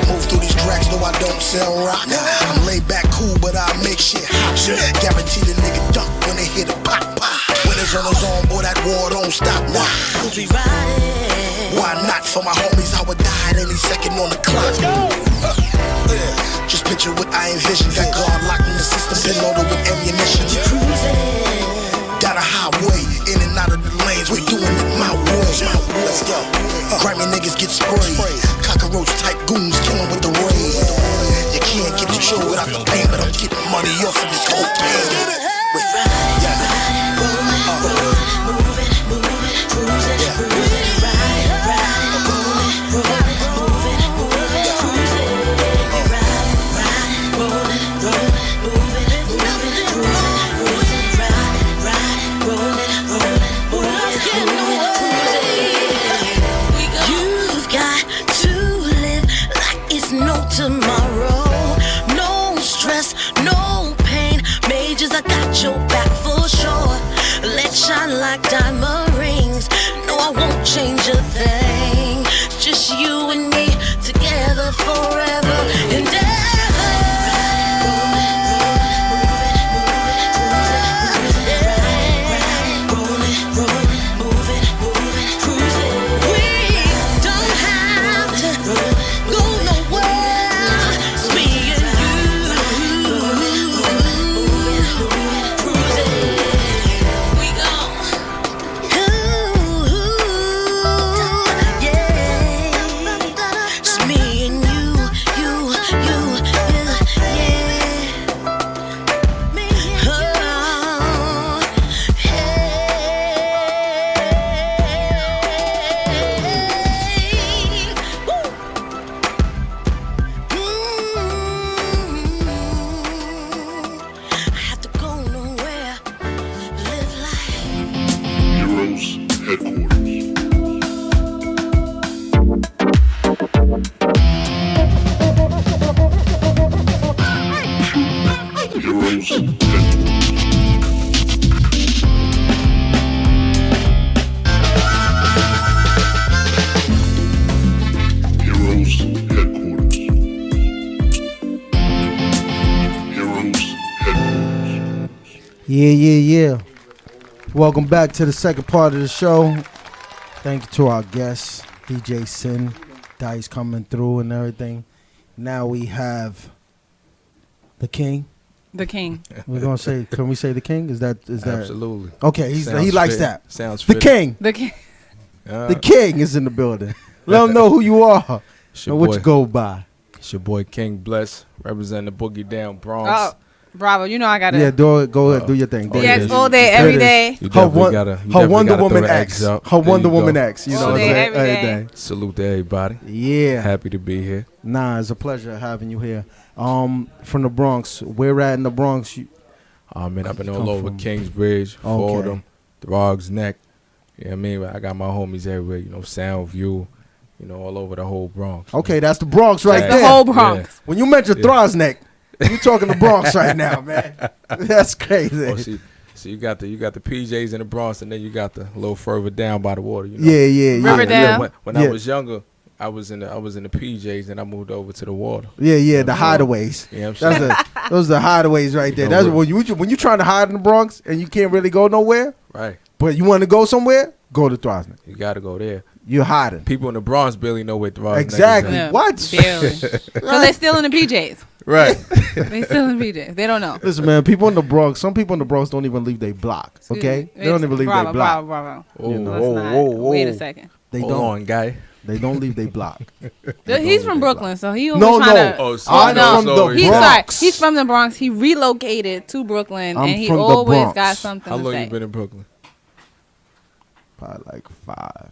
Move through these tracks, though I don't sell rock. I'm laid back cool, but I make shit hot. Guaranteed a nigga duck when they hit a pop. When it's on his own, boy, that war don't stop. Why not? For my homies, I would die at any second on the clock. Just picture what I envision. Got guard locked in the system, been loaded with ammunition. Down a highway, in and out of the lanes, we doing it my way. Let's go. Grimy niggas get sprayed. Cockroach type goons killing with the raid. You can't get the chill without the pain, but I'm getting money off of this whole pain. Tomorrow, no stress, no pain. Majors, I got your back for sure. Let's shine like diamond rings. No, I won't change a thing. Just you and me together forever and ever. Yeah. Welcome back to the second part of the show. Thank you to our guests, DJ Sin, Dice coming through and everything. Now we have the King. The King. We're gonna say, can we say the King? Is that Absolutely. Okay, he likes that. Sounds the fit. King. The King. The King is in the building. Let them know who you are and what you go by. It's your boy KingBless, representing the Boogie Down Bronx. Oh, bravo. You know I got to. Yeah, go ahead, do your thing. Yes, all day, every day. Her Wonder Woman X. Her Wonder Woman X. You know all what day, I'm saying? every day. Salute to everybody. Yeah. Happy to be here. Nah, it's a pleasure having you here. From the Bronx. Where at in the Bronx? Man, I've been all over Kingsbridge, Fordham, Throgs Neck. You know what I mean? I got my homies everywhere, you know, Soundview, you know, all over the whole Bronx. Okay, that's the Bronx right there. The whole Bronx. Yeah. When you mention Throgs Neck, you talking the Bronx right now, man. That's crazy. Oh, so you got the PJs in the Bronx, and then you got the a little further down by the water. You know? Yeah. Riverdale. When I was younger, I was in the PJs, and I moved over to the water. Yeah, the hideaways. Yeah, I'm sure. Those are the hideaways right there. That's when you trying to hide in the Bronx and you can't really go nowhere. Right. But you want to go somewhere? Go to Throgs Neck. You got to go there. You're hiding. People in the Bronx barely know where Throgs Neck is. Exactly. Yeah, What? barely. Because they still in the PJs. Right. They still in PJs. They don't know. Listen, man, people in the Bronx, some people in the Bronx don't even leave their block, okay? They don't even leave their block. Bravo. Whoa, You know, whoa. Wait a second. They Hold don't. on, guy. They don't leave their block. He's from Brooklyn, so he was No, trying no. to. Oh, so I'm no, from so the he's- Bronx. He's from the Bronx. He relocated to Brooklyn, I'm and he from the always Bronx. got something How to long say. you been in Brooklyn? Probably like 5.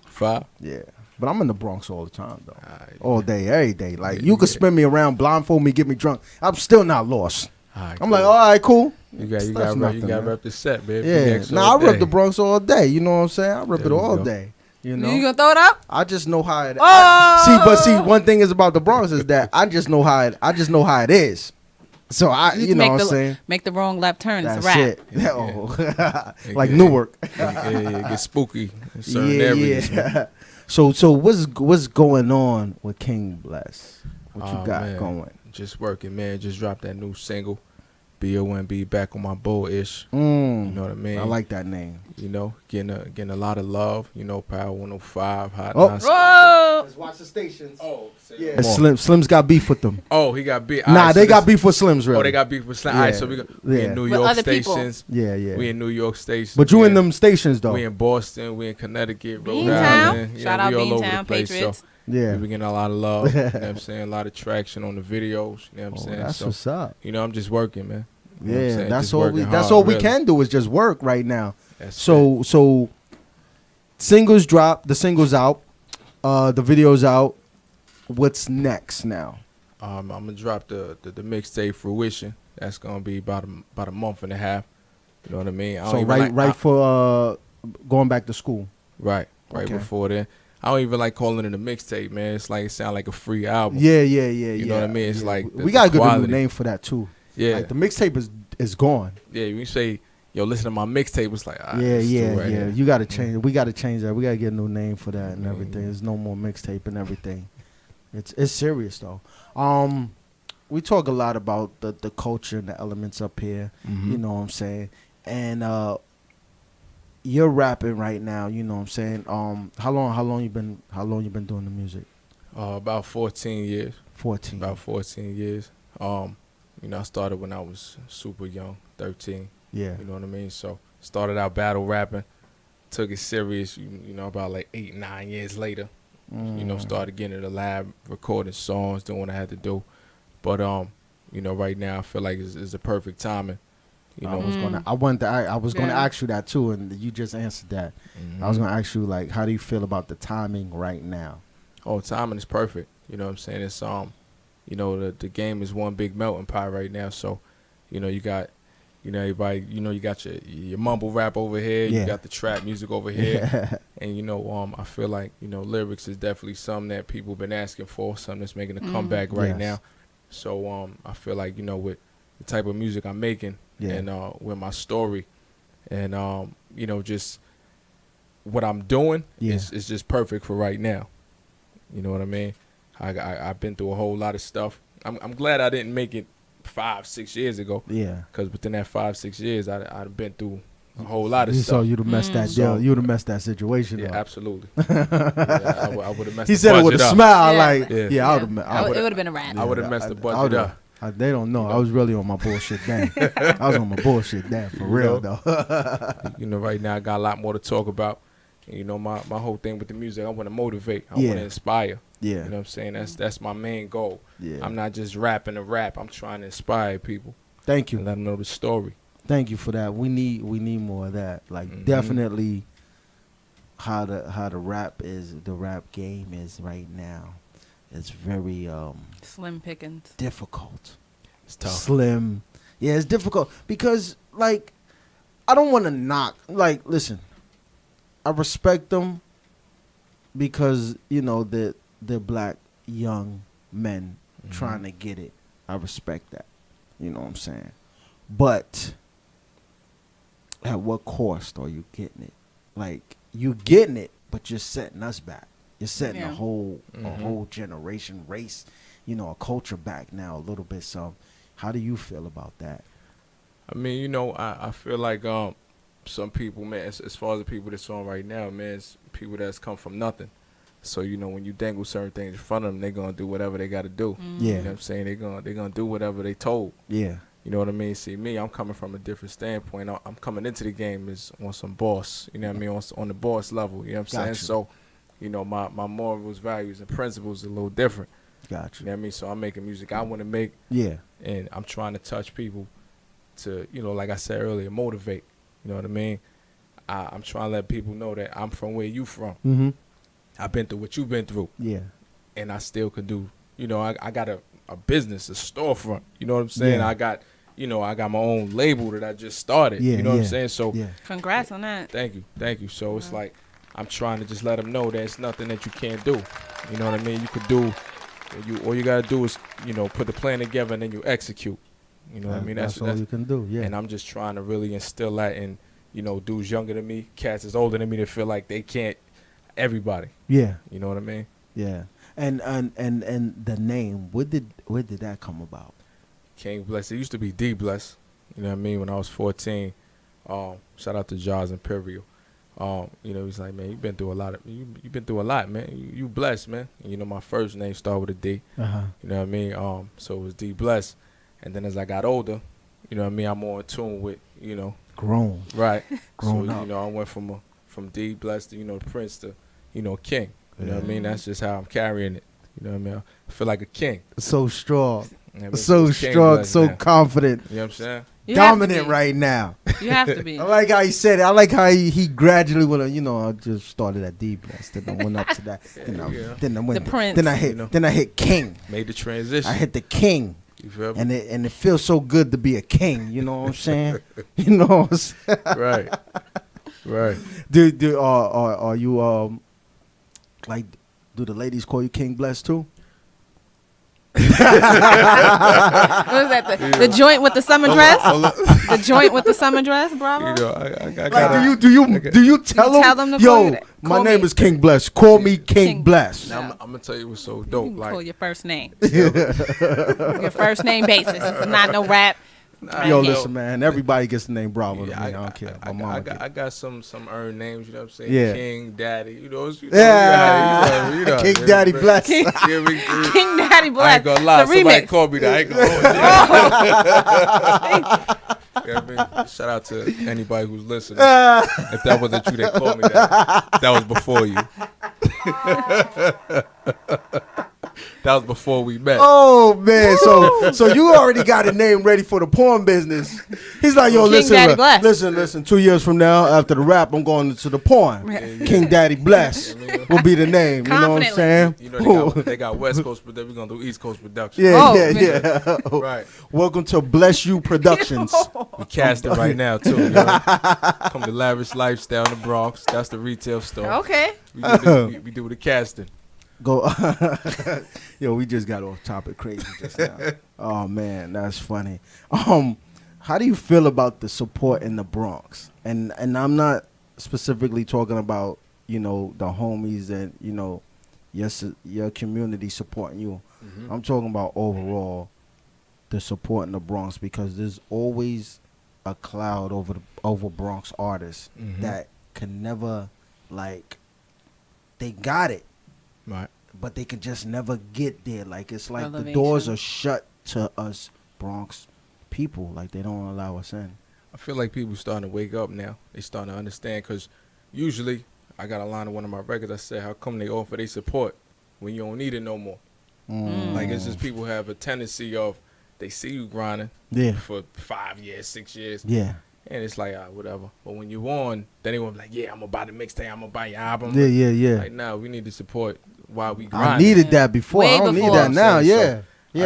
5. Yeah. But I'm in the Bronx all the time, though. Alright. All day, every day. Like, Yeah, you could yeah. spin me around, blindfold me, get me drunk. I'm still not lost. Alright, I'm cool. like, all right, cool. You That's got nothing, man. rep the set, baby. Yeah. Next Nah, all I rep day. the Bronx all day. You know what I'm saying? I rep There it we all go. day. You know? You gonna throw it up? I just know how it. Oh! See, one thing is about the Bronx is that I just know how it is. So you know what I'm saying? Make the wrong left turn. It's a That's wrap. it. Yeah. Oh. Like Yeah. Newark. Yeah, get spooky in certain Yeah, areas. yeah. So what's going on with KingBless? What you got Man, going? Just working, man. Just dropped that new single, BONB, back on my bull-ish. You know what I mean? I like that name. You know, getting a lot of love. You know, Power 105, Hot Oh. 9. Whoa! Let's watch the stations. Oh, Yeah. Slim's got beef with them. Oh, he got beef. Nah, they got beef with Slims, really. Oh, they got beef with Slim. Yeah. All right, so we Yeah. in New With York other people. stations. Yeah, yeah. We in New York stations. But you we in them stations, though. We in Boston. We in Connecticut. Rhode Beantown. Island. Shout out we all over the Beantown, place. Patriots. So Yeah. we getting a lot of love. You know what I'm saying? A lot of traction on the videos. You know what I'm saying? That's So, what's up. you know, I'm just working, man. You know what I'm Yeah, saying? that's Just all working we. That's hard, all we really. can do is just work right now. That's So singles drop. The singles out. The videos out. What's next now? I'm gonna drop the mixtape Fruition. That's gonna be about a month and a half. You know what I mean? I don't So even right for going back to school. right Okay. before then. I don't even like calling it a mixtape, man. It's like it sounds like a free album. Yeah. You know what I mean? It's like we got a good quality. new name for that too. Yeah, Like the mixtape is gone. yeah. When you say, "Yo, listen to my mixtape," it's like, ah, Yeah, this yeah, dude right yeah. here. You got to change. We got to change that. We got to get a new name for that and everything. There's no more mixtape and everything. It's serious though. We talk a lot about the culture and the elements up here. Mhm. You know what I'm saying? And you're rapping right now. You know what I'm saying? How long you been doing the music? About 14 years. 14. About 14 years. You know, I started when I was super young, 13. Yeah. You know what I mean? So started out battle rapping, took it serious. You know, about like 8, 9 years later. You know, started getting in the lab, recording songs, doing what I had to do. But you know, right now I feel like it's the perfect timing. You know, I was gonna Yeah. ask you that too, and you just answered that. I was gonna ask you like, how do you feel about the timing right now? Oh, timing is perfect. You know what I'm saying? It's you know, the game is one big melting pot right now. So, you know, you got, you know, everybody, you know, you got your mumble rap over here, Yeah. you got the trap music over here, Yeah. and you know, I feel like, you know, lyrics is definitely something that people been asking for, something that's making a comeback right Yes. now. So, I feel like, you know, with the type of music I'm making, Yeah. and with my story, and you know, just what I'm doing is just perfect for right now. You know what I mean? I've been through a whole lot of stuff. I'm glad I didn't make it 5, 6 years ago. Yeah. Because within that 5, 6 years, I'd been through a whole lot of So stuff. you'd have messed that deal. You'd have messed that situation Yeah, up. absolutely. Yeah, I would have messed. He the said it with a budget up. smile, Yeah. like, Yeah. yeah, I would It have. would have been a wrap. I would have messed the budget up. They don't know. I was really on my bullshit then. I was on my bullshit then, for real know? though. You know, right now I got a lot more to talk about. And, you know, my whole thing with the music, I want to motivate. I want Yeah. to inspire. Yeah. You know what I'm saying? That's my main goal. Yeah. I'm not just rapping to rap. I'm trying to inspire people. Thank you. And let them know the story. Thank you for that. We need more of that. Like Mhm. definitely how the rap game is right now. It's very Slim pickings. difficult. It's tough. Slim. Yeah, it's difficult because like I don't want to knock. Like, listen, I respect them because you know they're black young men trying to get it. I respect that. You know what I'm saying? But at what cost are you getting it? Like you getting it, but you're setting us back. You're setting Yeah. a whole generation, race, you know, a culture back now a little bit. So, how do you feel about that? I mean, you know, I feel like some people, man, as far as the people that's on right now, man, it's people that's come from nothing. So, you know, when you dangle certain things in front of them, they're going to do whatever they got to do. Yeah. You know what I'm saying? They're gonna do whatever they told. Yeah. You know what I mean? See, me, I'm coming from a different standpoint. I'm coming into the game as on some boss, you know what I mean, on the boss level, you know what I'm Got saying? you. So you know, my morals, values, and principles are a little different. Gotcha. You know what I mean? So I'm making music I want to make. Yeah. And I'm trying to touch people to, you know, like I said earlier, motivate. You know what I mean? I'm trying to let people know that I'm from where you from. Mm-hmm. I've been through what you've been through. Yeah. And I still could do, you know, I got a business, a storefront. You know what I'm saying? Yeah. I got my own label that I just started. Yeah, you know what I'm yeah, saying? So yeah. Congrats on that. Thank you. So it's like I'm trying to just let them know there's nothing that you can't do. You know what I mean? You could do. All you gotta do is, you know, put the plan together and then you execute. You know what I mean? That's all you can do. Yeah. And I'm just trying to really instill that in, you know, dudes younger than me, cats is older than me that feel like they can't. Everybody. Yeah. You know what I mean? Yeah. And the name, where did that come about? KingBless. It used to be D-Bless. You know what I mean? When I was 14. Shout out to Jaws Imperial. You know, he's like, man, you've been through a lot, man. You blessed, man. And, you know, my first name started with a D. Uh-huh. You know what I mean? So it was D-Bless. And then as I got older, you know what I mean, I'm more in tune with, you know. Grown. Right. Grown so, up. you know, I went from D-Bless to, you know, Prince to, you know, King. You know what I mean? That's just how I'm carrying it. You know what I mean? I feel like a king. So strong. Yeah, so strong, so now. confident. You know what I'm saying? Dominant right now. You have to be. I like how he said it. I like how he gradually went. You know, I just started at D-Bless, then I went up to that. Then I went. The Prince. Then I hit. You know. Then I hit King. Made the transition. I hit the King. You feel me? And it feels so good to be a king. You know what I'm saying? You know what I'm saying? Right. Right. Are you like? Do the ladies call you KingBless too? What is that? The joint with the summer dress? The joint with the summer dress, Bravo? You know, I Like, do you tell them? To call you that? My Call name me. is KingBless. Call me KingBless. Now, I'm gonna tell you what's so You dope. can call your first name. Yeah. Your first name basis. It's not no rap. Yo, listen, man. Everybody gets the name Bravo. Yeah, to me. I don't care. My mom. I got some earned names. You know what I'm saying? Yeah. King, Daddy. You know. Yeah. You know, King Daddy Bless. King Daddy Bless. I ain't gonna lie. The Somebody remix. called me that. I ain't gonna hold you. You know what I mean? Shout out to anybody who's listening. If that wasn't you that called me that was before you. That was before we met. Oh man, so you already got a name ready for the porn business. He's like, yo, King Daddy Bless. listen. 2 years from now, after the rap, I'm going into the porn. King Daddy Bless will be the name. You know what I'm saying? You know they got West Coast, but then we're gonna do East Coast production. Yeah. Right. Welcome to Bless You Productions. We casting right now too. You know? Come to Lavish Lifestyle in the Bronx. That's the retail store. Okay. We do the casting. Go. Yo, we just got off topic crazy just now. Oh man, that's funny. How do you feel about the support in the Bronx? And I'm not specifically talking about, you know, the homies and, you know, your community supporting you. Mm-hmm. I'm talking about overall the support in the Bronx, because there's always a cloud over Bronx artists that can never, like, they got it. Right. But they can just never get there. Like, it's like Elevation. the doors are shut to us Bronx people. Like, they don't allow us in. I feel like people starting to wake up now. They starting to understand, because usually I got a line of one of my records. I said, how come they offer their support when you don't need it no more? Like, it's just people have a tendency of, they see you grinding for 5 years, 6 years. Yeah. And it's like, whatever. But when you on, then they want to be like, yeah, I'm going to buy the mixtape. I'm going to buy your album. Yeah. Like, now we need to support while we grind. I needed that before. Way I don't before. need that now. So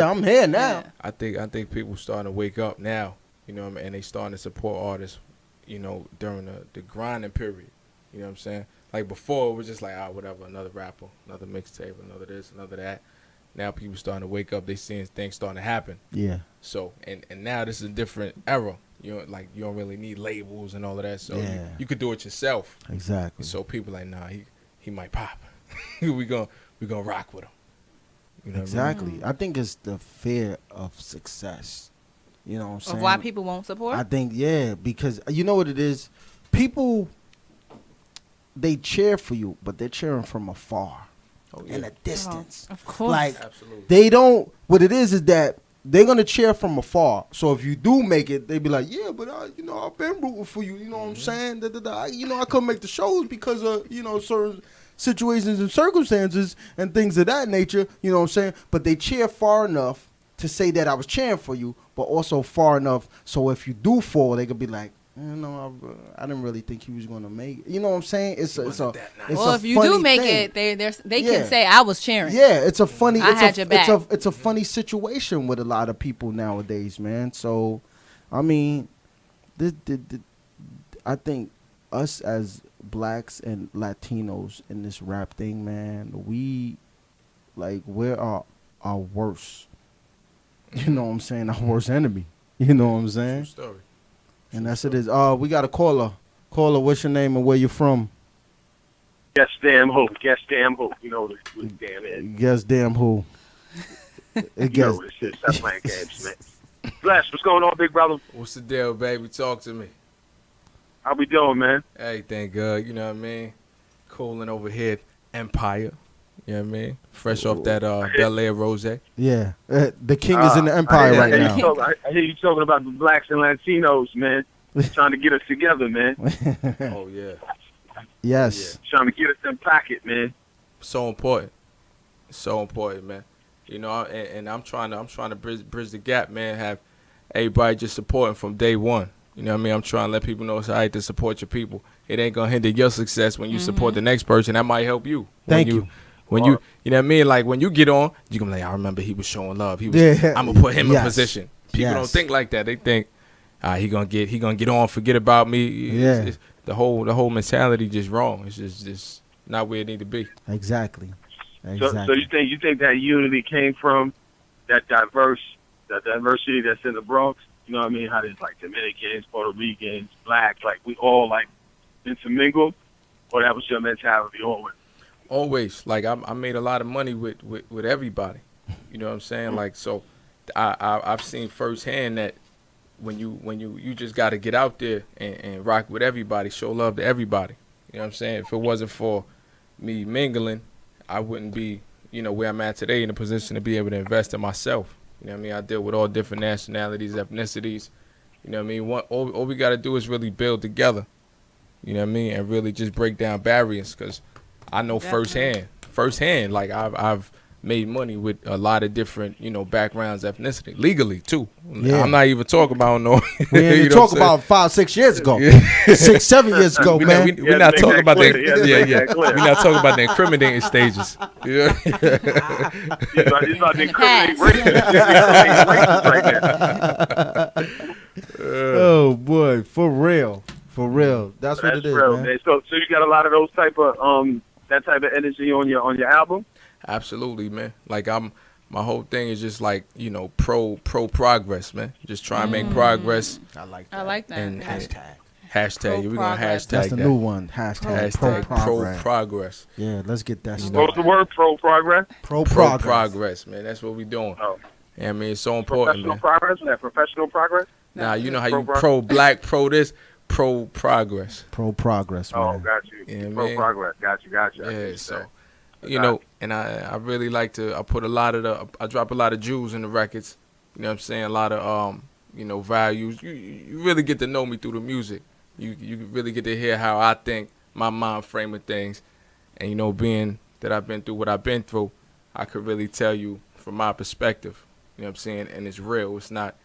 I'm here now. I think people starting to wake up now, you know what I mean? And they starting to support artists, you know, during the grinding period. You know what I'm saying? Like, before, it was just like, whatever, another rapper, another mixtape, another this, another that. Now people starting to wake up. They seeing things starting to happen. Yeah. So, and now this is a different era. You know, like, you don't really need labels and all of that. So you could do it yourself. Exactly. So people like, nah, he might pop. we gonna rock with him. You know Exactly. what I mean? I think it's the fear of success. You know what I'm saying? Of why people won't support? I think, because you know what it is? People, they cheer for you, but they're cheering from afar. In a distance. Of course. Like, Absolutely. they don't, what it is that they're going to cheer from afar. So if you do make it, they be like, yeah, but I've been rooting for you. You know what I'm saying? I couldn't make the shows because of, certain situations and circumstances and things of that nature, you know what I'm saying? But they cheer far enough to say that I was cheering for you, but also far enough so if you do fall, they could be like, I didn't really think he was going to make it. You know what I'm saying? Well, if you do make it, they can say I was cheering. Yeah, it's a funny. I had your back. It's a funny situation with a lot of people nowadays, man. So, I mean, I think us as blacks and Latinos in this rap thing, man, we're our worst. You know what I'm saying? Our worst enemy. You know what I'm saying? True story. And that's it is. We got a caller. Caller, what's your name and where you from? Guess damn who. Guess damn who. You know what damn is. Guess damn who. You know what it is. Stop playing games, man. Bless, what's going on, big brother? What's the deal, baby? Talk to me. How we doing, man? Everything good, you know what I mean? Cooling over here, Empire. You know what I mean? Fresh off that Bel Air Rose. Yeah. The king is in the empire right now. I hear you talking about the blacks and Latinos, man. Trying to get us together, man. Oh, yeah. Yes. Yeah. Trying to get us in pocket, man. So important. So important, man. You know, and I'm trying to bridge the gap, man. Have everybody just supporting from day one. You know what I mean? I'm trying to let people know it's all right to support your people. It ain't gonna hinder your success when you support the next person. That might help you. Thank you. When you know what I mean? Like when you get on, you gonna be like, I remember he was showing love. He was. I'm gonna put him in position. People don't think like that. They think, he gonna get on. Forget about me. Yeah. The whole mentality just wrong. It's just not where it need to be. Exactly. So you think that unity came from that diversity that's in the Bronx? You know what I mean? How there's like Dominicans, Puerto Ricans, blacks, like we all like intermingled, or that was your mentality always? Always. Like I made a lot of money with everybody. You know what I'm saying? Like so, I've seen firsthand that when you just got to get out there and rock with everybody, show love to everybody. You know what I'm saying? If it wasn't for me mingling, I wouldn't be, where I'm at today in a position to be able to invest in myself. You know what I mean? I deal with all different nationalities, ethnicities. You know what I mean? All we got to do is really build together. You know what I mean? And really just break down barriers, because I know firsthand, like I've made money with a lot of different, backgrounds, ethnicity, legally too. Yeah. I'm not even talking about no. We ain't talk about 5-6 years ago, 6-7 years ago, man. We're not talking about that. Yeah. We're not talking about the incriminating stages. You know? He's about to incriminate racists right now. Oh boy, for real. That's what it is, real, man. So you got a lot of those type of that type of energy on your album? Absolutely, man. Like my whole thing is just like, pro progress, man. Just try and make progress. I like that. And hashtag. We're gonna hashtag That's the that. new one. Hashtag pro progress. Yeah, let's get that started. What's the word? Pro progress? Pro progress, man. That's what we doing. Oh. Yeah, I mean, it's so important, man. Professional progress? Nah, you know how you pro black, pro this, pro progress. Pro progress, man. Oh, got you. Yeah, pro man. progress. Got you. Yeah, so and I really like to. I put I drop a lot of jewels in the records. You know what I'm saying? A lot of values. You really get to know me through the music. You really get to hear how I think, my mind frame of things, and being that I've been through what I've been through, I could really tell you from my perspective. You know what I'm saying? And it's real. It's not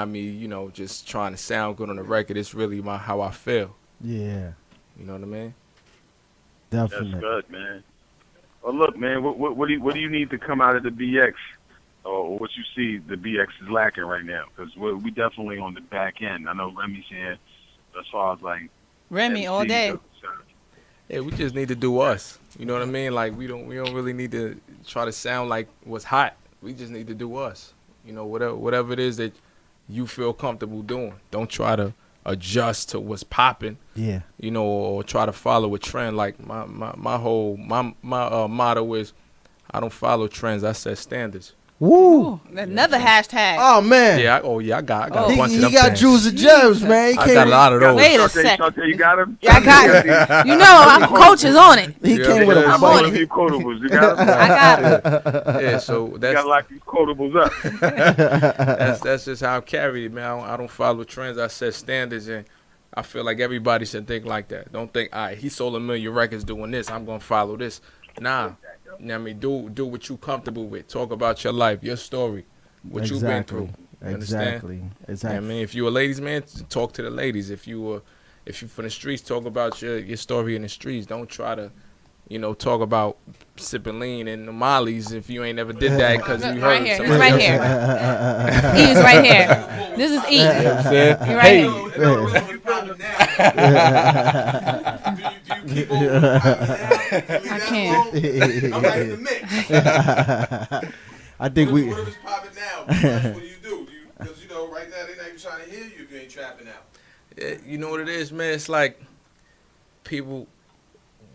me, just trying to sound good on the record. It's really how I feel. Yeah. You know what I mean? Definitely. That's good, man. Well, look, man, what do you need to come out of the BX, or what you see the BX is lacking right now? Because we definitely on the back end. I know Remy's here, as far as like Remy all day. Yeah, we just need to do us. You know what I mean? Like we don't really need to try to sound like what's hot. We just need to do us. Whatever it is that you feel comfortable doing. Don't try to adjust to what's popping. Yeah. Or try to follow a trend. Like my motto is, I don't follow trends. I set standards. Woo! Another hashtag. Oh man. Yeah. I got a bunch of them. He got things. jewels and gems, man. I got a lot of those. Wait a second. You got him? Yeah, I got it. I'm coach is on it. He came with a bunch of quotables. You got him? I got it. Yeah, so that's, you got to lock these quotables up. that's just how I'm carried, man. I don't follow trends. I set standards, and I feel like everybody should think like that. Don't think, all right, he sold 1 million records doing this, I'm gonna follow this. Nah, you know what I mean, do what you comfortable with. Talk about your life, your story, what you've been through. You Exactly. understand? I mean, if you a ladies man, talk to the ladies. If you from the streets, talk about your story in the streets. Don't try to, talk about sipping lean and the mollies if you ain't never did that because you heard He's somebody right else. here. He is right here. This is E. You know what I'm saying? You're right here. Do you keep on? I can't. I'm right in the mix. I think What we. if it's popping now? What do you do? Because right now they're not even trying to hear you if you ain't trapping out. You know what it is, man? It's like people,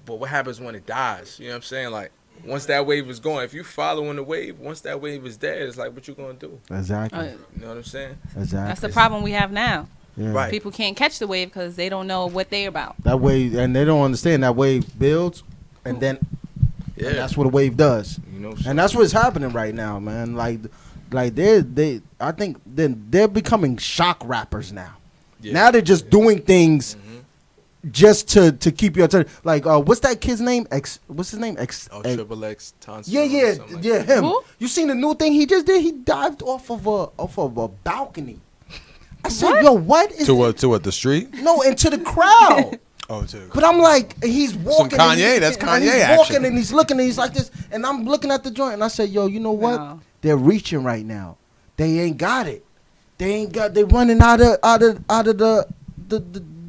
but what happens when it dies? You know what I'm saying? Like, once that wave is gone, if you following the wave, once that wave is dead, it's like, what you gonna do? Exactly. You know what I'm saying? Exactly. That's the problem we have now. Yeah. Right. People can't catch the wave because they don't know what they're about. That wave, and they don't understand that wave builds, and then Yeah. and that's what a wave does. So And that's what's happening right now, man. Like they I think they're becoming shock rappers now. Yeah. Now they're just doing things just to keep your attention. Like what's that kid's name? What's his name? Triple X Tonsil. Yeah, him. Who? You seen the new thing he just did? He dived off of a balcony. I said, yo, what is To what? The street? no, into the crowd. But I'm like, he's walking. Some Kanye, and that's and Kanye he's action. walking and he's looking and he's like this. And I'm looking at the joint and I said, yo, you know what? No. They're reaching right now. They ain't got it. They running out of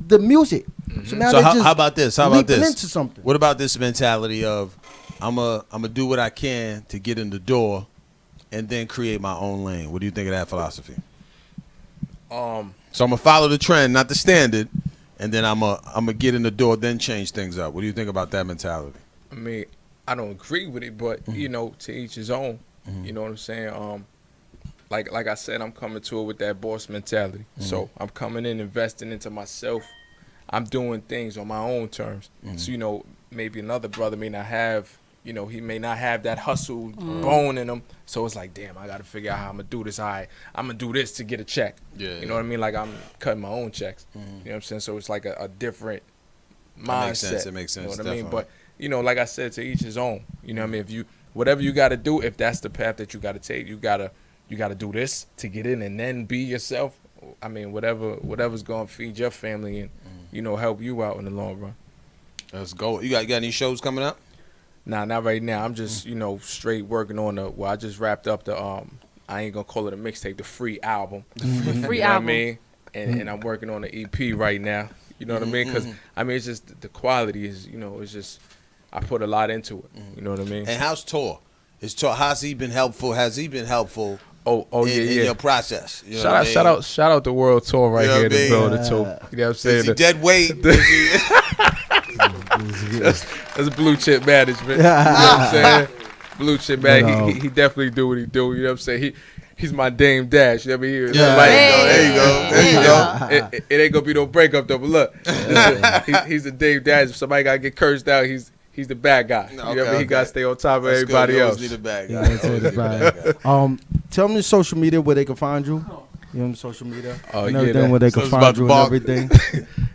the music. So now So they're just how about this? leaping into something. What about this mentality of I'm a do what I can to get in the door and then create my own lane? What do you think of that philosophy? So I'm gonna follow the trend, not the standard, and then I'm gonna get in the door, then change things up. What do you think about that mentality? I mean, I don't agree with it, but to each his own. You know what I'm saying? Like I said, I'm coming to it with that boss mentality. So I'm coming in, investing into myself. I'm doing things on my own terms. So maybe another brother may not have, he may not have that hustle bone in him. So it's like, damn, I got to figure out how I'm gonna do this. I'm gonna do this to get a check. Yeah. You know what I mean? Like I'm cutting my own checks. You know what I'm saying? So it's like a different mindset. It makes sense. You know what I definitely. mean? But like I said, to each his own. You know what I mean? If you whatever you got to do, if that's the path that you got to take, you gotta do this to get in and then be yourself. I mean, whatever's gonna feed your family and help you out in the long run. Let's go. You got any shows coming up? Nah, not right now. I'm just straight working on I just wrapped up the I ain't gonna call it a mixtape, the free album. Free You know album. what I mean? And I'm working on the EP right now. You know what I mean? Because it's just the quality is it's just I put a lot into it. You know what I mean? And how's Tor? How's he been helpful? Has he been helpful? In your process. You know shout out the World Tour right here in the building too. You know what I'm saying? Is he dead weight? That's blue chip management. You know what I'm saying? Blue chip man. He definitely do what he do. You know what I'm saying? He's my Dame Dash. You know what I mean? There you go. It ain't gonna be no breakup though. But look, he's the Dame Dash. If somebody gotta get cursed out, he's the bad guy. You know what I mean? He gotta stay on top of everybody else. Need a bad guy. Tell me social media where they can find you. You know, social media. And everything where they can find you and everything.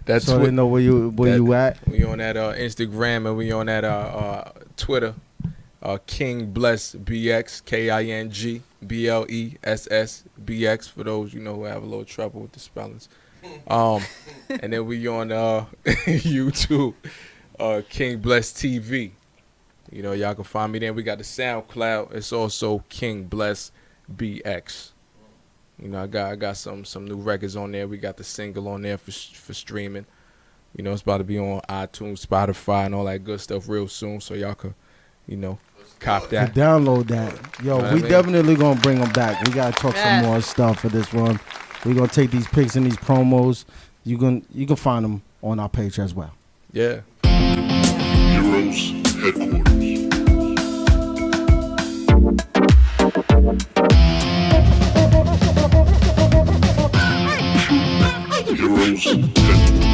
That's so they know where you at. We on that Instagram and we on that Twitter. KingBless BX, KingBless BX for those who have a little trouble with the spellings. And then we on YouTube, KingBless TV. Y'all can find me there. We got the SoundCloud. It's also KingBless BX. I got some new records on there. We got the single on there for streaming. It's about to be on iTunes, Spotify, and all that good stuff real soon. So y'all could, cop that. Download that. Yo, we definitely gonna bring them back. We gotta talk some more stuff for this one. We gonna take these pics and these promos. You can find them on our page as well. Yeah. Heroes Headquarters. Heroes Headquarters.